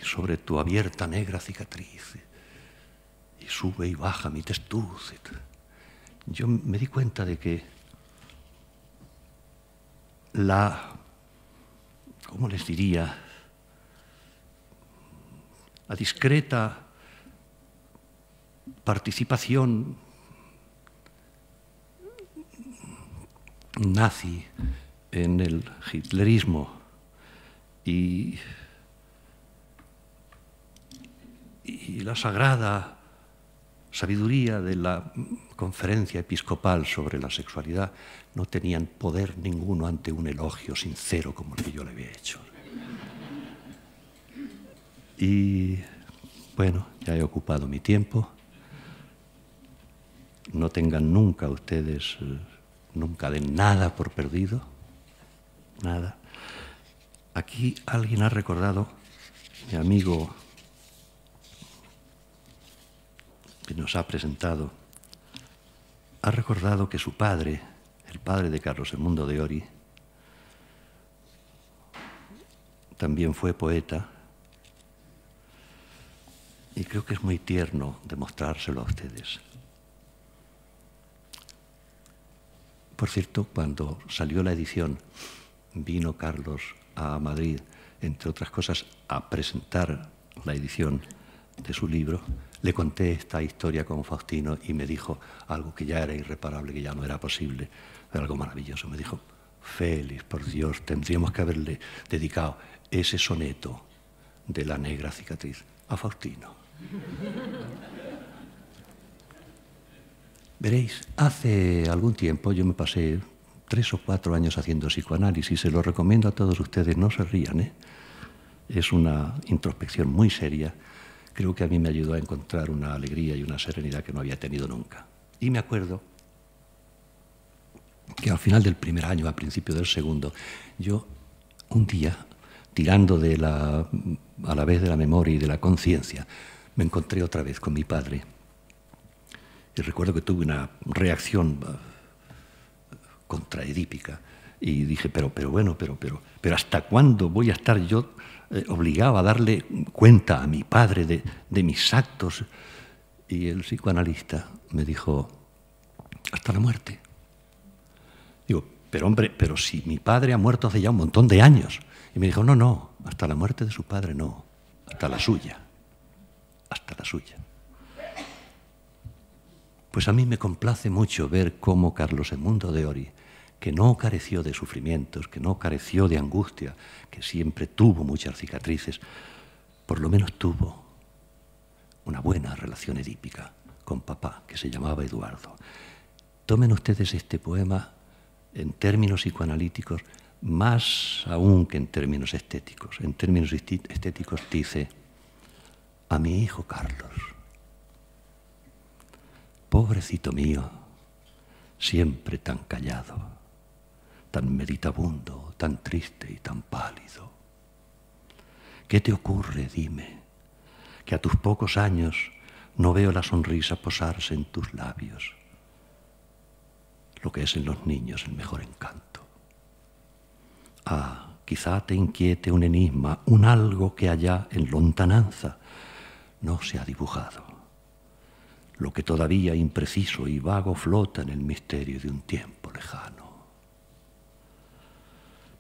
sobre tu abierta negra cicatriz y sube y baja mi testuz, yo me di cuenta de que ¿cómo les diría? La discreta participación nazi en el hitlerismo y la sagrada sabiduría de la conferencia episcopal sobre la sexualidad no tenían poder ninguno ante un elogio sincero como el que yo le había hecho. Y bueno, ya he ocupado mi tiempo. No tengan nunca ustedes, nunca den nada por perdido, nada. Aquí alguien ha recordado, mi amigo que nos ha presentado, ha recordado que su padre, el padre de Carlos Edmundo de Ory, también fue poeta y creo que es muy tierno demostrárselo a ustedes. Por cierto, cuando salió la edición, vino Carlos a Madrid, entre otras cosas, a presentar la edición de su libro. Le conté esta historia con Faustino y me dijo algo que ya era irreparable, que ya no era posible, era algo maravilloso. Me dijo: Félix, por Dios, tendríamos que haberle dedicado ese soneto de la negra cicatriz a Faustino. Veréis, hace algún tiempo yo me pasé 3 o 4 años haciendo psicoanálisis, se lo recomiendo a todos ustedes, no se rían, ¿eh? Es una introspección muy seria. Creo que a mí me ayudó a encontrar una alegría y una serenidad que no había tenido nunca. Y me acuerdo que al final del primer año, a principio del segundo, yo un día, tirando a la vez de la memoria y de la conciencia, me encontré otra vez con mi padre. Y recuerdo que tuve una reacción contraedípica y dije, pero ¿hasta cuándo voy a estar yo obligado a darle cuenta a mi padre de mis actos? Y el psicoanalista me dijo: hasta la muerte. Digo, pero hombre, pero si mi padre ha muerto hace ya un montón de años. Y me dijo, no, hasta la muerte de su padre no, hasta la suya, hasta la suya. Pues a mí me complace mucho ver cómo Carlos Edmundo de Ory, que no careció de sufrimientos, que no careció de angustia, que siempre tuvo muchas cicatrices, por lo menos tuvo una buena relación edípica con papá, que se llamaba Eduardo. Tomen ustedes este poema en términos psicoanalíticos, más aún que en términos estéticos. En términos estéticos dice: a mi hijo Carlos, pobrecito mío, siempre tan callado, tan meditabundo, tan triste y tan pálido. ¿Qué te ocurre, dime, que a tus pocos años no veo la sonrisa posarse en tus labios, lo que es en los niños el mejor encanto? Ah, quizá te inquiete un enigma, un algo que allá en lontananza no se ha dibujado, lo que todavía impreciso y vago flota en el misterio de un tiempo lejano.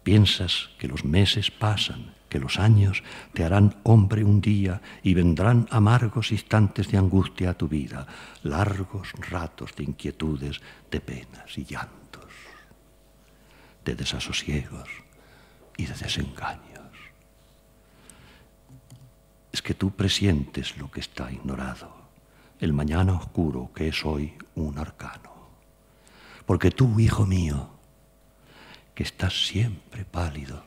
Piensas que los meses pasan, que los años te harán hombre un día y vendrán amargos instantes de angustia a tu vida, largos ratos de inquietudes, de penas y llantos, de desasosiegos y de desengaños. Es que tú presientes lo que está ignorado, el mañana oscuro que es hoy un arcano. Porque tú, hijo mío, que estás siempre pálido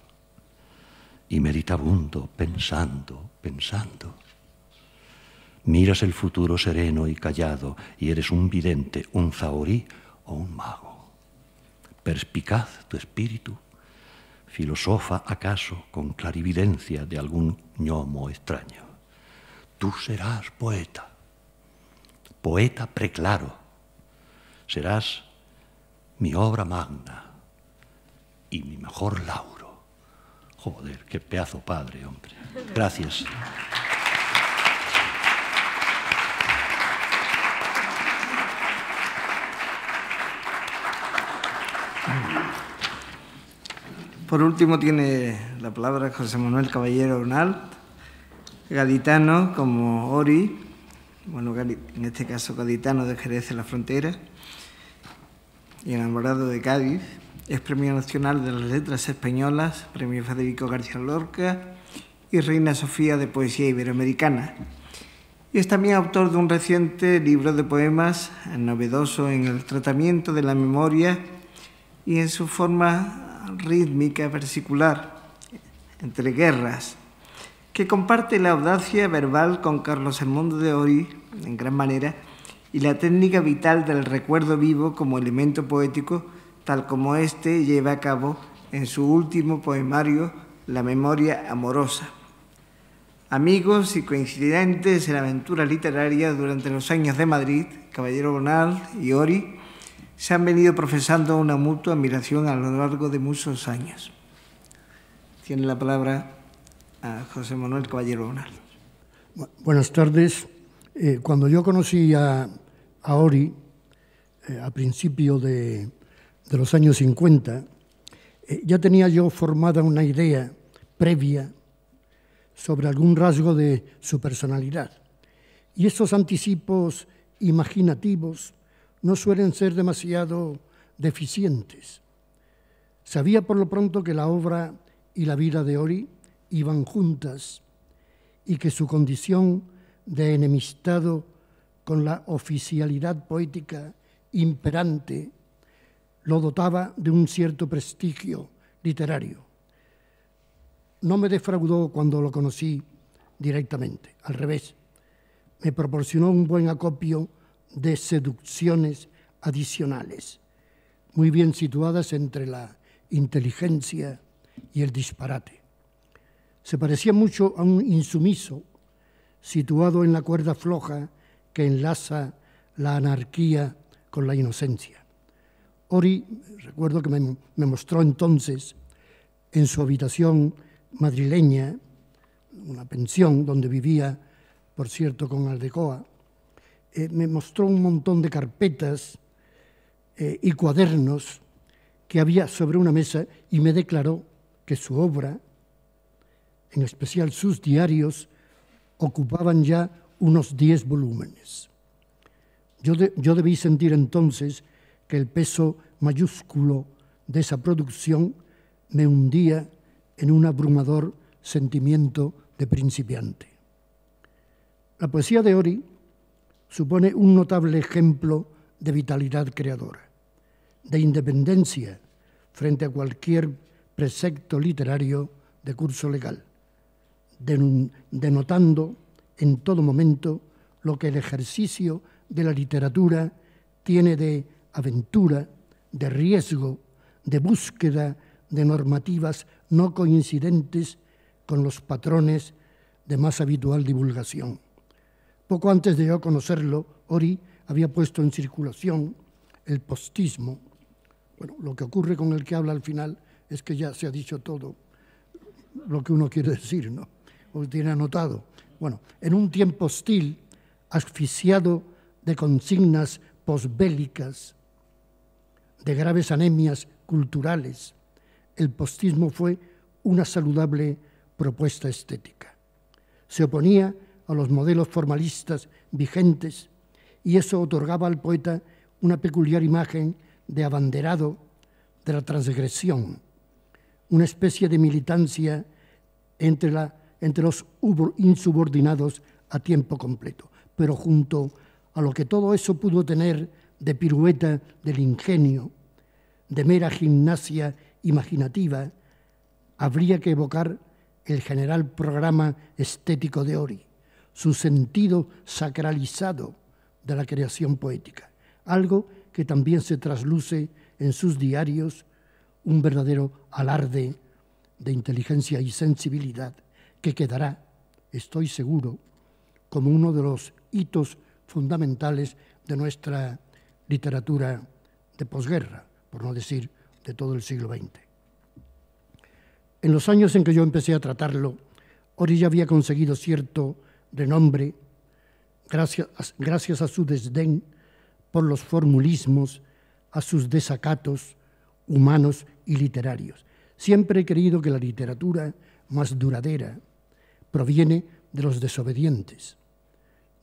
y meditabundo, pensando, miras el futuro sereno y callado y eres un vidente, un zahorí o un mago. Perspicaz tu espíritu, filosofa acaso con clarividencia de algún gnomo extraño. Tú serás poeta, poeta preclaro, serás mi obra magna y mi mejor lauro. Joder, qué pedazo padre, hombre. Gracias. Por último tiene la palabra José Manuel Caballero Bonal, gaditano como Ory, bueno, en este caso gaditano de Jerez de la Frontera y enamorado de Cádiz. Es Premio Nacional de las Letras Españolas, Premio Federico García Lorca y Reina Sofía de Poesía Iberoamericana. Y es también autor de un reciente libro de poemas novedoso en el tratamiento de la memoria y en su forma rítmica versicular, Entre guerras, que comparte la audacia verbal con Carlos Edmundo de Ory en gran manera y la técnica vital del recuerdo vivo como elemento poético, tal como éste lleva a cabo en su último poemario, La memoria amorosa. Amigos y coincidentes en la aventura literaria durante los años de Madrid, Caballero Bonal y Ory se han venido profesando una mutua admiración a lo largo de muchos años. Tiene la palabra a José Manuel Caballero Bonal. Buenas tardes. Cuando yo conocí a Ori, a principios de los años 50, ya tenía yo formada una idea previa sobre algún rasgo de su personalidad. Y estos anticipos imaginativos no suelen ser demasiado deficientes. Sabía por lo pronto que la obra y la vida de Ori iban juntas y que su condición de enemistado con la oficialidad poética imperante lo dotaba de un cierto prestigio literario. No me defraudó cuando lo conocí directamente, al revés. Me proporcionó un buen acopio de seducciones adicionales, muy bien situadas entre la inteligencia y el disparate. Se parecía mucho a un insumiso situado en la cuerda floja que enlaza la anarquía con la inocencia. Ori, recuerdo que me mostró entonces en su habitación madrileña, una pensión donde vivía, por cierto, con Aldecoa, me mostró un montón de carpetas y cuadernos que había sobre una mesa y me declaró que su obra, en especial sus diarios, ocupaban ya unos 10 volúmenes. Yo debí sentir entonces que el peso mayúsculo de esa producción me hundía en un abrumador sentimiento de principiante. La poesía de Ori supone un notable ejemplo de vitalidad creadora, de independencia frente a cualquier precepto literario de curso legal, denotando en todo momento lo que el ejercicio de la literatura tiene de aventura, de riesgo, de búsqueda de normativas no coincidentes con los patrones de más habitual divulgación. Poco antes de yo conocerlo, Ori había puesto en circulación el postismo. Bueno, lo que ocurre con el que habla al final es que ya se ha dicho todo lo que uno quiere decir, ¿no? O tiene anotado. Bueno, en un tiempo hostil, asfixiado de consignas posbélicas, de graves anemias culturales, el postismo fue una saludable propuesta estética. Se oponía a los modelos formalistas vigentes y eso otorgaba al poeta una peculiar imagen de abanderado de la transgresión, una especie de militancia entre los insubordinados a tiempo completo. Pero junto a lo que todo eso pudo tener de pirueta del ingenio, de mera gimnasia imaginativa, habría que evocar el general programa estético de Ori, su sentido sacralizado de la creación poética, algo que también se trasluce en sus diarios, un verdadero alarde de inteligencia y sensibilidad que quedará, estoy seguro, como uno de los hitos fundamentales de nuestra literatura de posguerra, por no decir de todo el siglo XX. En los años en que yo empecé a tratarlo, Ori ya había conseguido cierto renombre gracias a su desdén por los formulismos, a sus desacatos humanos y literarios. Siempre he creído que la literatura más duradera proviene de los desobedientes,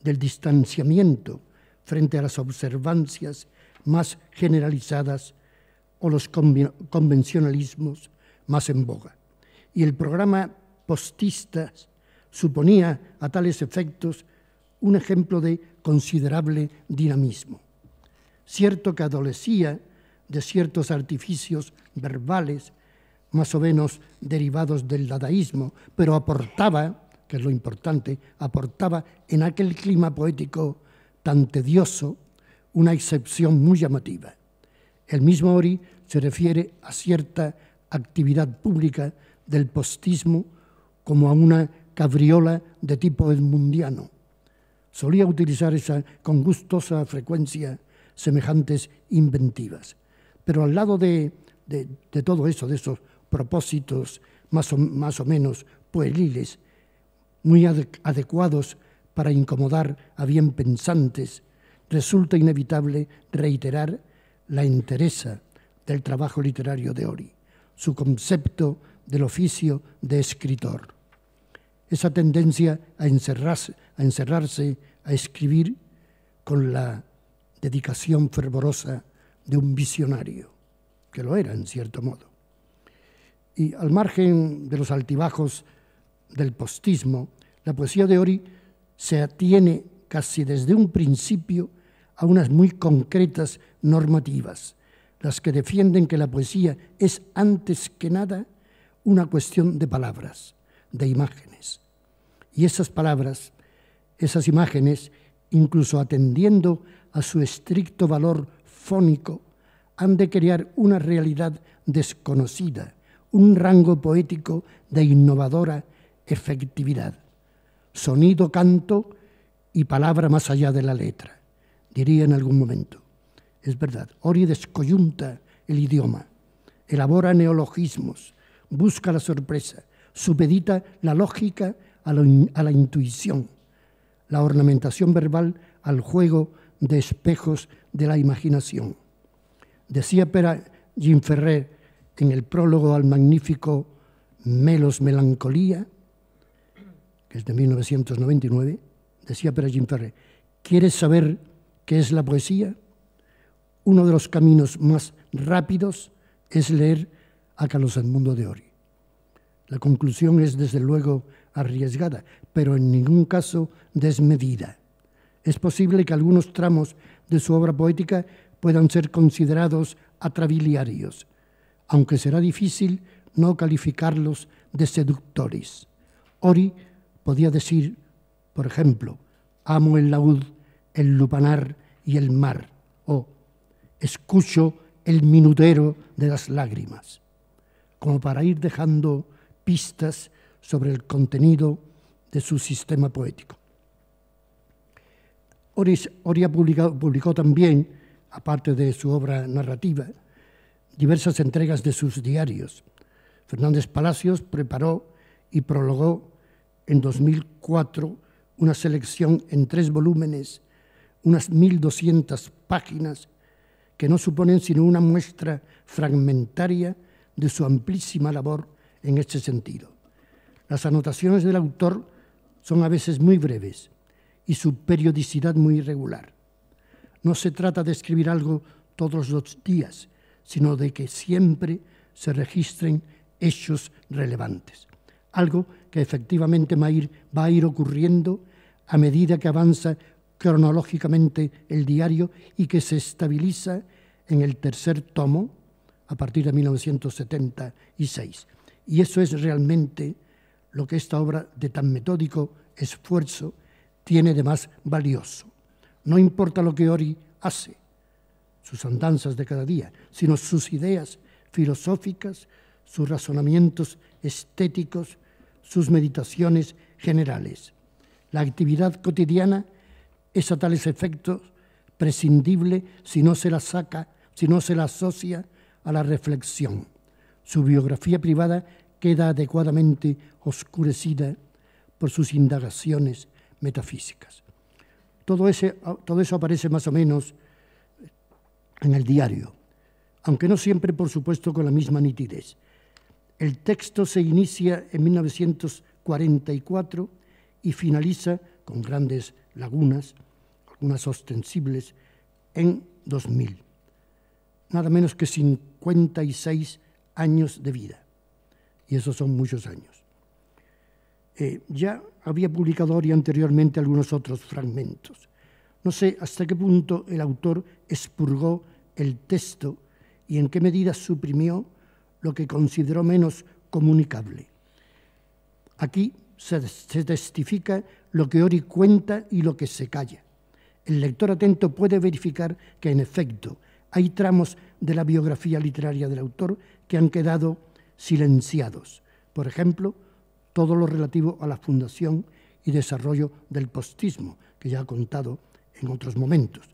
del distanciamiento frente a las observancias más generalizadas o los convencionalismos más en boga. Y el programa postista suponía a tales efectos un ejemplo de considerable dinamismo. Cierto que adolecía de ciertos artificios verbales más o menos derivados del dadaísmo, pero aportaba, que es lo importante, aportaba en aquel clima poético tan tedioso una excepción muy llamativa. El mismo Ori se refiere a cierta actividad pública del postismo como a una cabriola de tipo edmundiano. Solía utilizar con gustosa frecuencia semejantes inventivas. Pero al lado de todo eso, de esos propósitos más o menos pueriles, muy adecuados para incomodar a bien pensantes, resulta inevitable reiterar la entereza del trabajo literario de Ori, su concepto del oficio de escritor. Esa tendencia a encerrarse, a escribir con la dedicación fervorosa de un visionario, que lo era en cierto modo. Y al margen de los altibajos del postismo, la poesía de Ori se atiene casi desde un principio a unas muy concretas normativas, las que defienden que la poesía es antes que nada una cuestión de palabras, de imágenes. Y esas palabras, esas imágenes, incluso atendiendo a su estricto valor fónico, han de crear una realidad desconocida, un rango poético de innovadora efectividad. Sonido, canto y palabra más allá de la letra, diría en algún momento. Es verdad, Ori descoyunta el idioma, elabora neologismos, busca la sorpresa, supedita la lógica a la intuición, la ornamentación verbal al juego de espejos de la imaginación. Decía Pere Gimferrer en el prólogo al magnífico Melos Melancolía, que es de 1999, decía Pere Gimferrer: ¿quieres saber qué es la poesía? Uno de los caminos más rápidos es leer a Carlos Edmundo de Ori. La conclusión es, desde luego, arriesgada, pero en ningún caso desmedida. Es posible que algunos tramos de su obra poética puedan ser considerados atrabiliarios, aunque será difícil no calificarlos de seductores. Ori podía decir, por ejemplo, amo el laúd, el lupanar y el mar, o escucho el minutero de las lágrimas, como para ir dejando pistas sobre el contenido de su sistema poético. Ori publicó también, aparte de su obra narrativa, diversas entregas de sus diarios. Fernández Palacios preparó y prologó en 2004 una selección en 3 volúmenes, unas 1.200 páginas, que no suponen sino una muestra fragmentaria de su amplísima labor en este sentido. Las anotaciones del autor son a veces muy breves y su periodicidad muy irregular. No se trata de escribir algo todos los días, sino de que siempre se registren hechos relevantes. Algo que efectivamente va a ir ocurriendo a medida que avanza cronológicamente el diario y que se estabiliza en el 3er tomo a partir de 1976. Y eso es realmente lo que esta obra de tan metódico esfuerzo tiene de más valioso. No importa lo que Ori hace, sus andanzas de cada día, sino sus ideas filosóficas, sus razonamientos estéticos, sus meditaciones generales. La actividad cotidiana es a tales efectos prescindible si no se la asocia a la reflexión. Su biografía privada queda adecuadamente oscurecida por sus indagaciones metafísicas. Todo eso aparece más o menos en el diario, aunque no siempre, por supuesto, con la misma nitidez. El texto se inicia en 1944 y finaliza, con grandes lagunas, algunas ostensibles, en 2000. Nada menos que 56 años de vida. Y esos son muchos años. Ya había publicado Ori anteriormente algunos otros fragmentos. No sé hasta qué punto el autor expurgó el texto y en qué medida suprimió lo que consideró menos comunicable. Aquí se testifica lo que Ori cuenta y lo que se calla. El lector atento puede verificar que, en efecto, hay tramos de la biografía literaria del autor que han quedado silenciados. Por ejemplo, todo lo relativo a la fundación y desarrollo del postismo, que ya ha contado en otros momentos.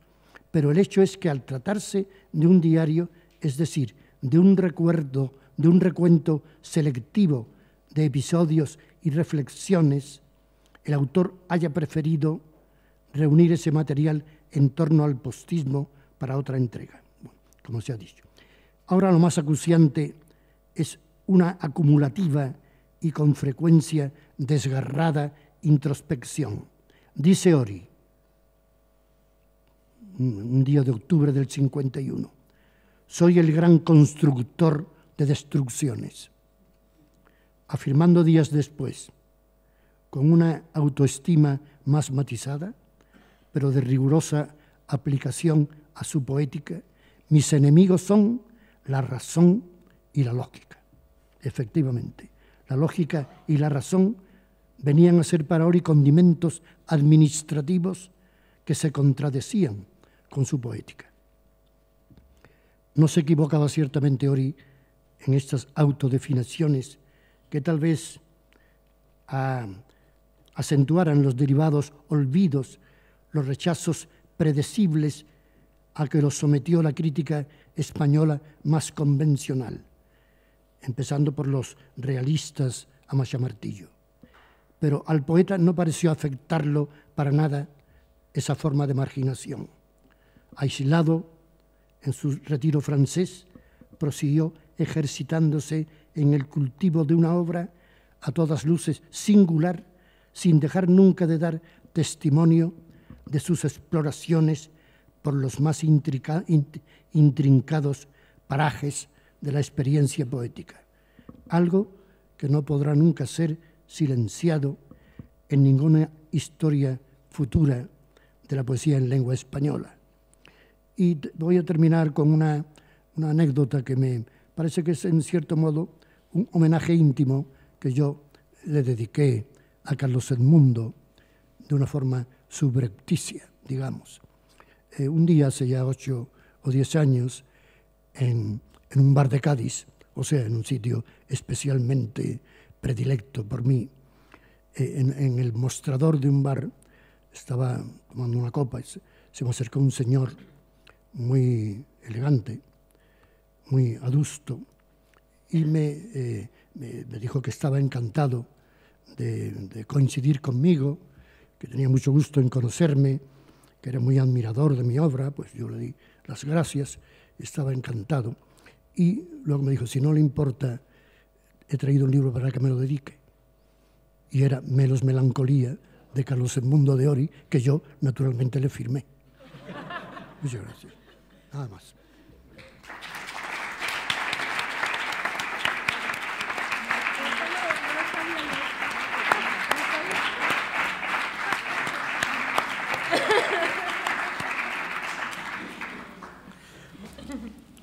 Pero el hecho es que, al tratarse de un diario, es decir, de un recuento selectivo de episodios y reflexiones, el autor haya preferido reunir ese material en torno al postismo para otra entrega, bueno, como se ha dicho. Ahora lo más acuciante es una acumulativa y con frecuencia desgarrada introspección. Dice Ori, un día de octubre del 51, soy el gran constructor de destrucciones. Afirmando días después, con una autoestima más matizada, pero de rigurosa aplicación a su poética, mis enemigos son la razón y la lógica. Efectivamente, la lógica y la razón venían a ser para Ori condimentos administrativos que se contradecían con su poética. No se equivocaba ciertamente Ori en estas autodefiniciones que tal vez acentuaran los derivados olvidos, los rechazos predecibles a que los sometió la crítica española más convencional, empezando por los realistas a machamartillo. Pero al poeta no pareció afectarlo para nada esa forma de marginación. Aislado en su retiro francés, prosiguió ejercitándose en el cultivo de una obra a todas luces singular, sin dejar nunca de dar testimonio de sus exploraciones por los más intrincados parajes de la experiencia poética, algo que no podrá nunca ser silenciado en ninguna historia futura de la poesía en lengua española. Y voy a terminar con una anécdota que me parece que es en cierto modo un homenaje íntimo que yo le dediqué a Carlos Edmundo de una forma subrepticia, digamos. Un día, hace ya 8 o 10 años, en un bar de Cádiz, o sea, en un sitio especialmente predilecto por mí, en el mostrador de un bar, estaba tomando una copa y se me acercó un señor muy elegante, muy adusto, y me dijo que estaba encantado de coincidir conmigo, que tenía mucho gusto en conocerme, que era muy admirador de mi obra. Pues yo le di las gracias, estaba encantado. Y luego me dijo, si no le importa, he traído un libro para que me lo dedique. Y era Melos Melancolía, de Carlos Edmundo de Ori, que yo naturalmente le firmé. Muchas gracias. Nada más.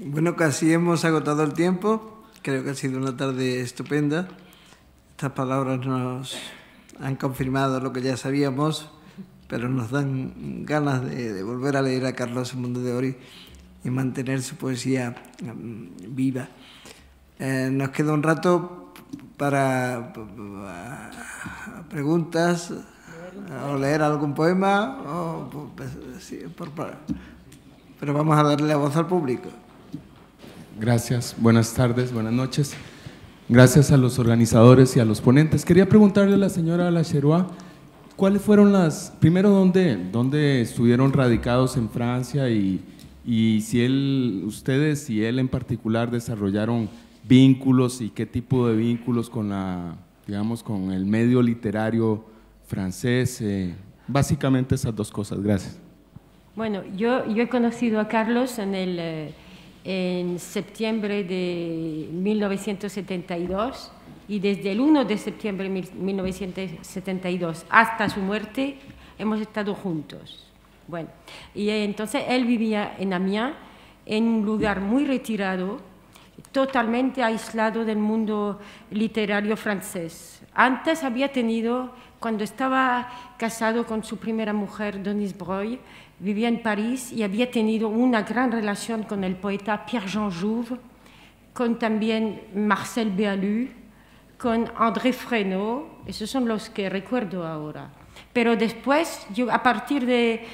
Bueno, casi hemos agotado el tiempo. Creo que ha sido una tarde estupenda. Estas palabras nos han confirmado lo que ya sabíamos, pero nos dan ganas de volver a leer a Carlos Edmundo de Ori y mantener su poesía viva. Nos queda un rato para preguntas o leer algún poema, pero vamos a darle la voz al público. Gracias, buenas tardes, buenas noches. Gracias a los organizadores y a los ponentes. Quería preguntarle a la señora Lacherois, ¿cuáles fueron primero, dónde estuvieron radicados en Francia y si ustedes y él en particular desarrollaron vínculos y qué tipo de vínculos con con el medio literario francés? Básicamente esas dos cosas. Gracias. Bueno, yo he conocido a Carlos en septiembre de 1972 y desde el 1 de septiembre de 1972 hasta su muerte hemos estado juntos. Bueno, y entonces él vivía en Amiens, en un lugar muy retirado, totalmente aislado del mundo literario francés. Antes había tenido, cuando estaba casado con su primera mujer, Denise Breuil, vivía en París y había tenido una gran relación con el poeta Pierre-Jean Jouve, con también Marcel Béalu, con André Fresneau. Esos son los que recuerdo ahora. Pero después, a partir de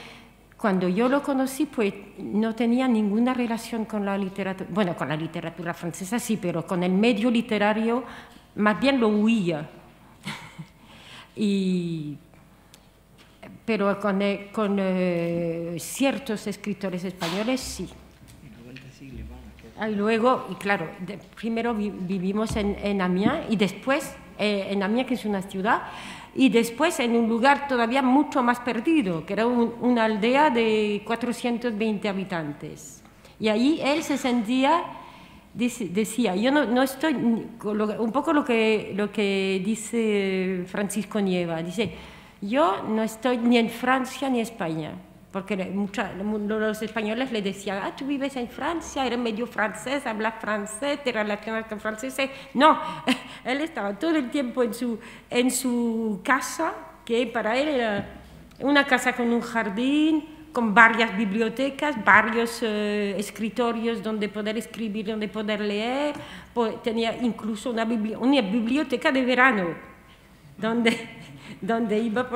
cuando yo lo conocí, pues no tenía ninguna relación con la literatura, bueno, con la literatura francesa sí, pero con el medio literario más bien lo huía. Y pero con ciertos escritores españoles sí. Y luego, y claro, primero vivimos en Amiens y después en Amiens, que es una ciudad, y después en un lugar todavía mucho más perdido, que era una aldea de 420 habitantes. Y ahí él se sentía, decía, yo no estoy, un poco lo que dice Francisco Nieva, dice, yo no estoy ni en Francia ni en España, porque los españoles le decían, ah, tú vives en Francia, eres medio francés, hablas francés, te relacionas con franceses. No, él estaba todo el tiempo en su casa, que para él era una casa con un jardín, con varias bibliotecas, varios escritorios donde poder escribir, donde poder leer. Tenía incluso una biblioteca de verano, donde iba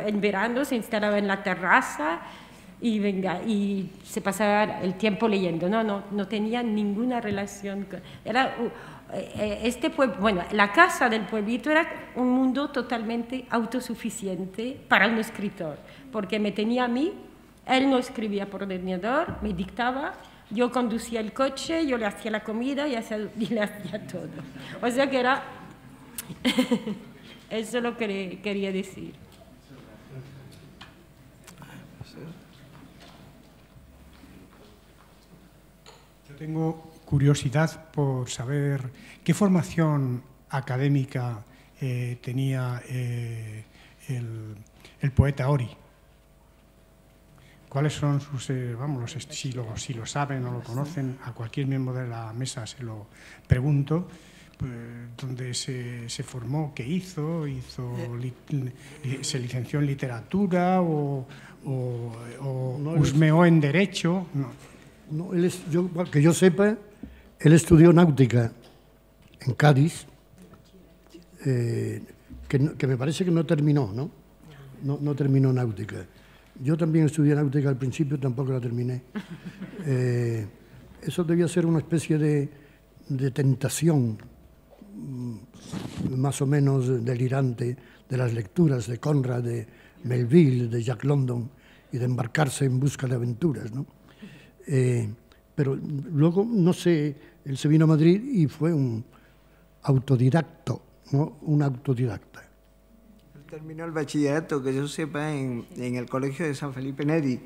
en verano, se instalaba en la terraza y se pasaba el tiempo leyendo. No tenía ninguna relación. Bueno, la casa del pueblito era un mundo totalmente autosuficiente para un escritor, porque me tenía a mí, él no escribía por ordenador, me dictaba, yo conducía el coche, yo le hacía la comida y le hacía todo. O sea que era... Eso es lo que quería decir. Yo tengo curiosidad por saber qué formación académica tenía el poeta Ori. ¿Cuáles son sus, si lo saben o lo conocen, a cualquier miembro de la mesa se lo pregunto? Pues, donde se formó, qué hizo, se licenció en literatura o husmeó en derecho. No, que yo sepa, él estudió náutica en Cádiz, que me parece que no terminó, ¿no? No terminó náutica. Yo también estudié náutica al principio, tampoco la terminé. Eso debía ser una especie de tentación más o menos delirante de las lecturas de Conrad, de Melville, de Jack London, y de embarcarse en busca de aventuras, ¿no? Pero luego, no sé, él se vino a Madrid y fue un autodidacto, ¿no? Un autodidacta. Él terminó el bachillerato, que yo sepa, en el colegio de San Felipe Neri,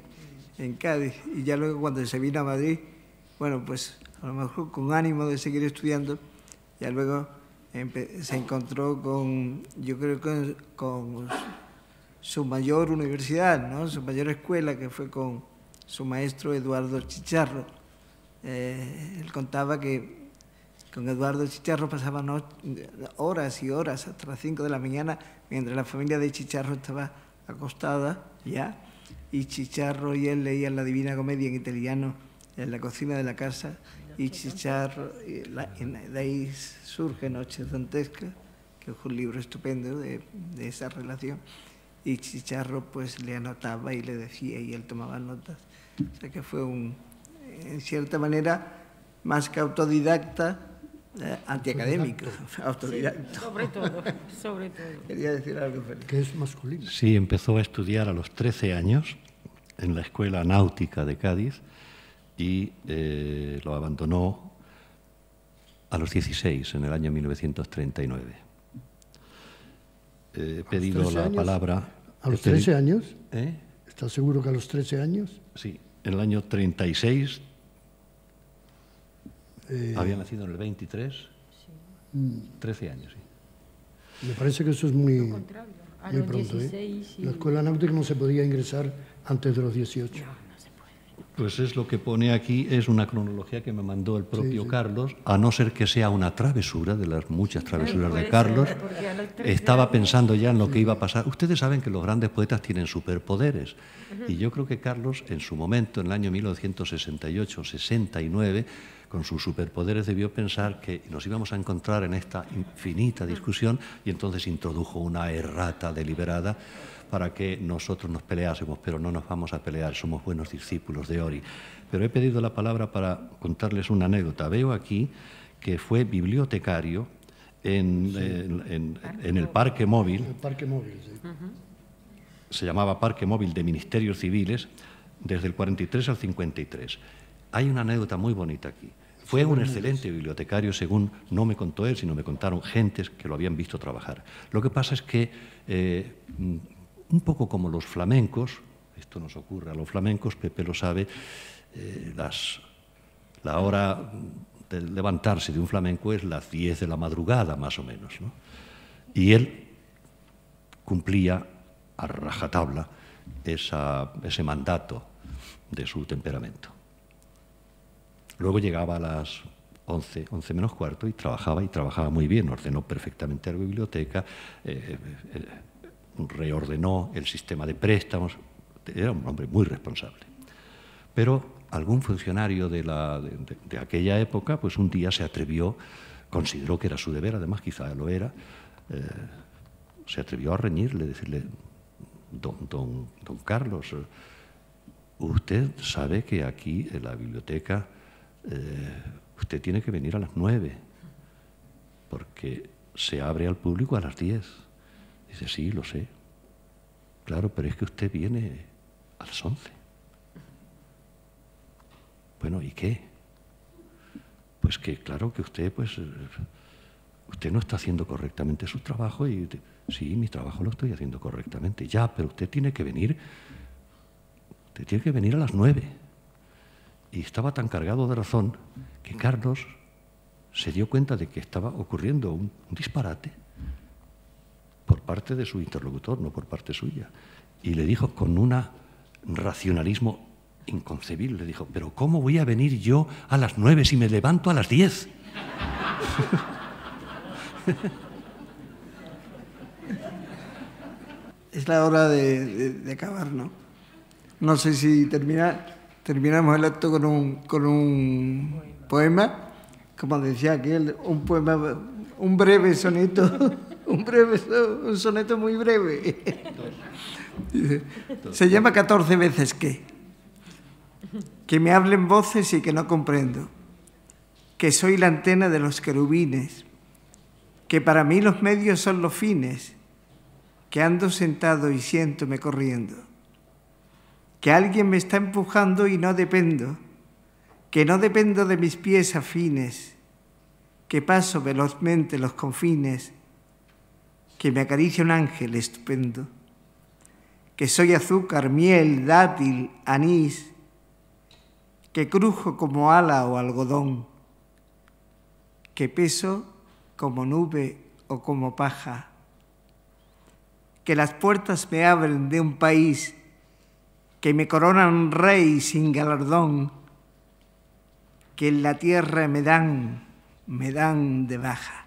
en Cádiz, y ya luego cuando se vino a Madrid, bueno, pues a lo mejor con ánimo de seguir estudiando, ya luego se encontró yo creo que con su mayor universidad, ¿no? Su mayor escuela, que fue con su maestro Eduardo Chicharro. Él contaba que con Eduardo Chicharro pasaban horas y horas hasta las 5 de la mañana, mientras la familia de Chicharro estaba acostada ya, y Chicharro y él leían la Divina Comedia en italiano en la cocina de la casa, y Chicharro, de ahí surge Noches Dantescas, que es un libro estupendo de esa relación, y Chicharro pues le anotaba y le decía y él tomaba notas. O sea que fue en cierta manera, más que autodidacta, antiacadémico, autodidacta. Sí, sobre todo. Quería decir algo, Felipe. Que es masculino. Sí, empezó a estudiar a los 13 años en la Escuela Náutica de Cádiz y lo abandonó a los 16, en el año 1939. He pedido la palabra... ¿A los 13 años? ¿Eh? ¿Estás seguro que a los 13 años? Sí, en el año 36... ¿Había nacido en el 23? Sí. 13 años, sí. Me parece que eso es muy pronto. 16, La escuela náutica no se podía ingresar antes de los 18. No se puede. Pues es lo que pone aquí, es una cronología que me mandó el propio Carlos, a no ser que sea una travesura, de las muchas travesuras de Carlos. Estaba pensando ya en lo que iba a pasar. Ustedes saben que los grandes poetas tienen superpoderes, y yo creo que Carlos, en su momento, en el año 1968-69, con sus superpoderes debió pensar que nos íbamos a encontrar en esta infinita discusión, y entonces introdujo una errata deliberada para que nosotros nos peleásemos, pero no nos vamos a pelear, somos buenos discípulos de Ori. Pero he pedido la palabra para contarles una anécdota. Veo aquí que fue bibliotecario en el Parque Móvil. El Parque Móvil, sí. se llamaba Parque Móvil de Ministerios Civiles, desde el 43 al 53. Hay una anécdota muy bonita aquí. Fue un excelente bibliotecario, según no me contó él, sino me contaron gentes que lo habían visto trabajar. Lo que pasa es que, un poco como los flamencos, esto nos ocurre a los flamencos, Pepe lo sabe, la hora de levantarse de un flamenco es las 10 de la madrugada, más o menos, ¿no? Y él cumplía a rajatabla ese mandato de su temperamento. Luego llegaba a las 11 menos cuarto y trabajaba muy bien, ordenó perfectamente la biblioteca, reordenó el sistema de préstamos, era un hombre muy responsable. Pero algún funcionario de aquella época, pues un día se atrevió, consideró que era su deber, además quizá lo era, se atrevió a reñirle, decirle: don Carlos, usted sabe que aquí en la biblioteca usted tiene que venir a las 9, porque se abre al público a las 10. Dice: sí, lo sé. Claro, pero es que usted viene a las 11. Bueno, ¿y qué? Pues que claro que usted, usted no está haciendo correctamente su trabajo y... Sí, mi trabajo lo estoy haciendo correctamente. Ya, pero usted tiene que venir a las 9. Y estaba tan cargado de razón que Carlos se dio cuenta de que estaba ocurriendo un disparate por parte de su interlocutor, no por parte suya. Y le dijo con un racionalismo inconcebible, le dijo: ¿pero cómo voy a venir yo a las 9 si me levanto a las 10? Es la hora de acabar, ¿no? No sé si terminamos el acto con un poema, como decía aquel, un poema, un breve soneto, un soneto muy breve. Se llama 14 veces que me hablen voces y que no comprendo, que soy la antena de los querubines, que para mí los medios son los fines, que ando sentado y siéntome corriendo, que alguien me está empujando y no dependo, que no dependo de mis pies afines, que paso velozmente los confines, que me acaricia un ángel estupendo, que soy azúcar, miel, dátil, anís, que crujo como ala o algodón, que peso como nube o como paja, que las puertas me abren de un país, que me coronan rey sin galardón, que en la tierra me dan de baja.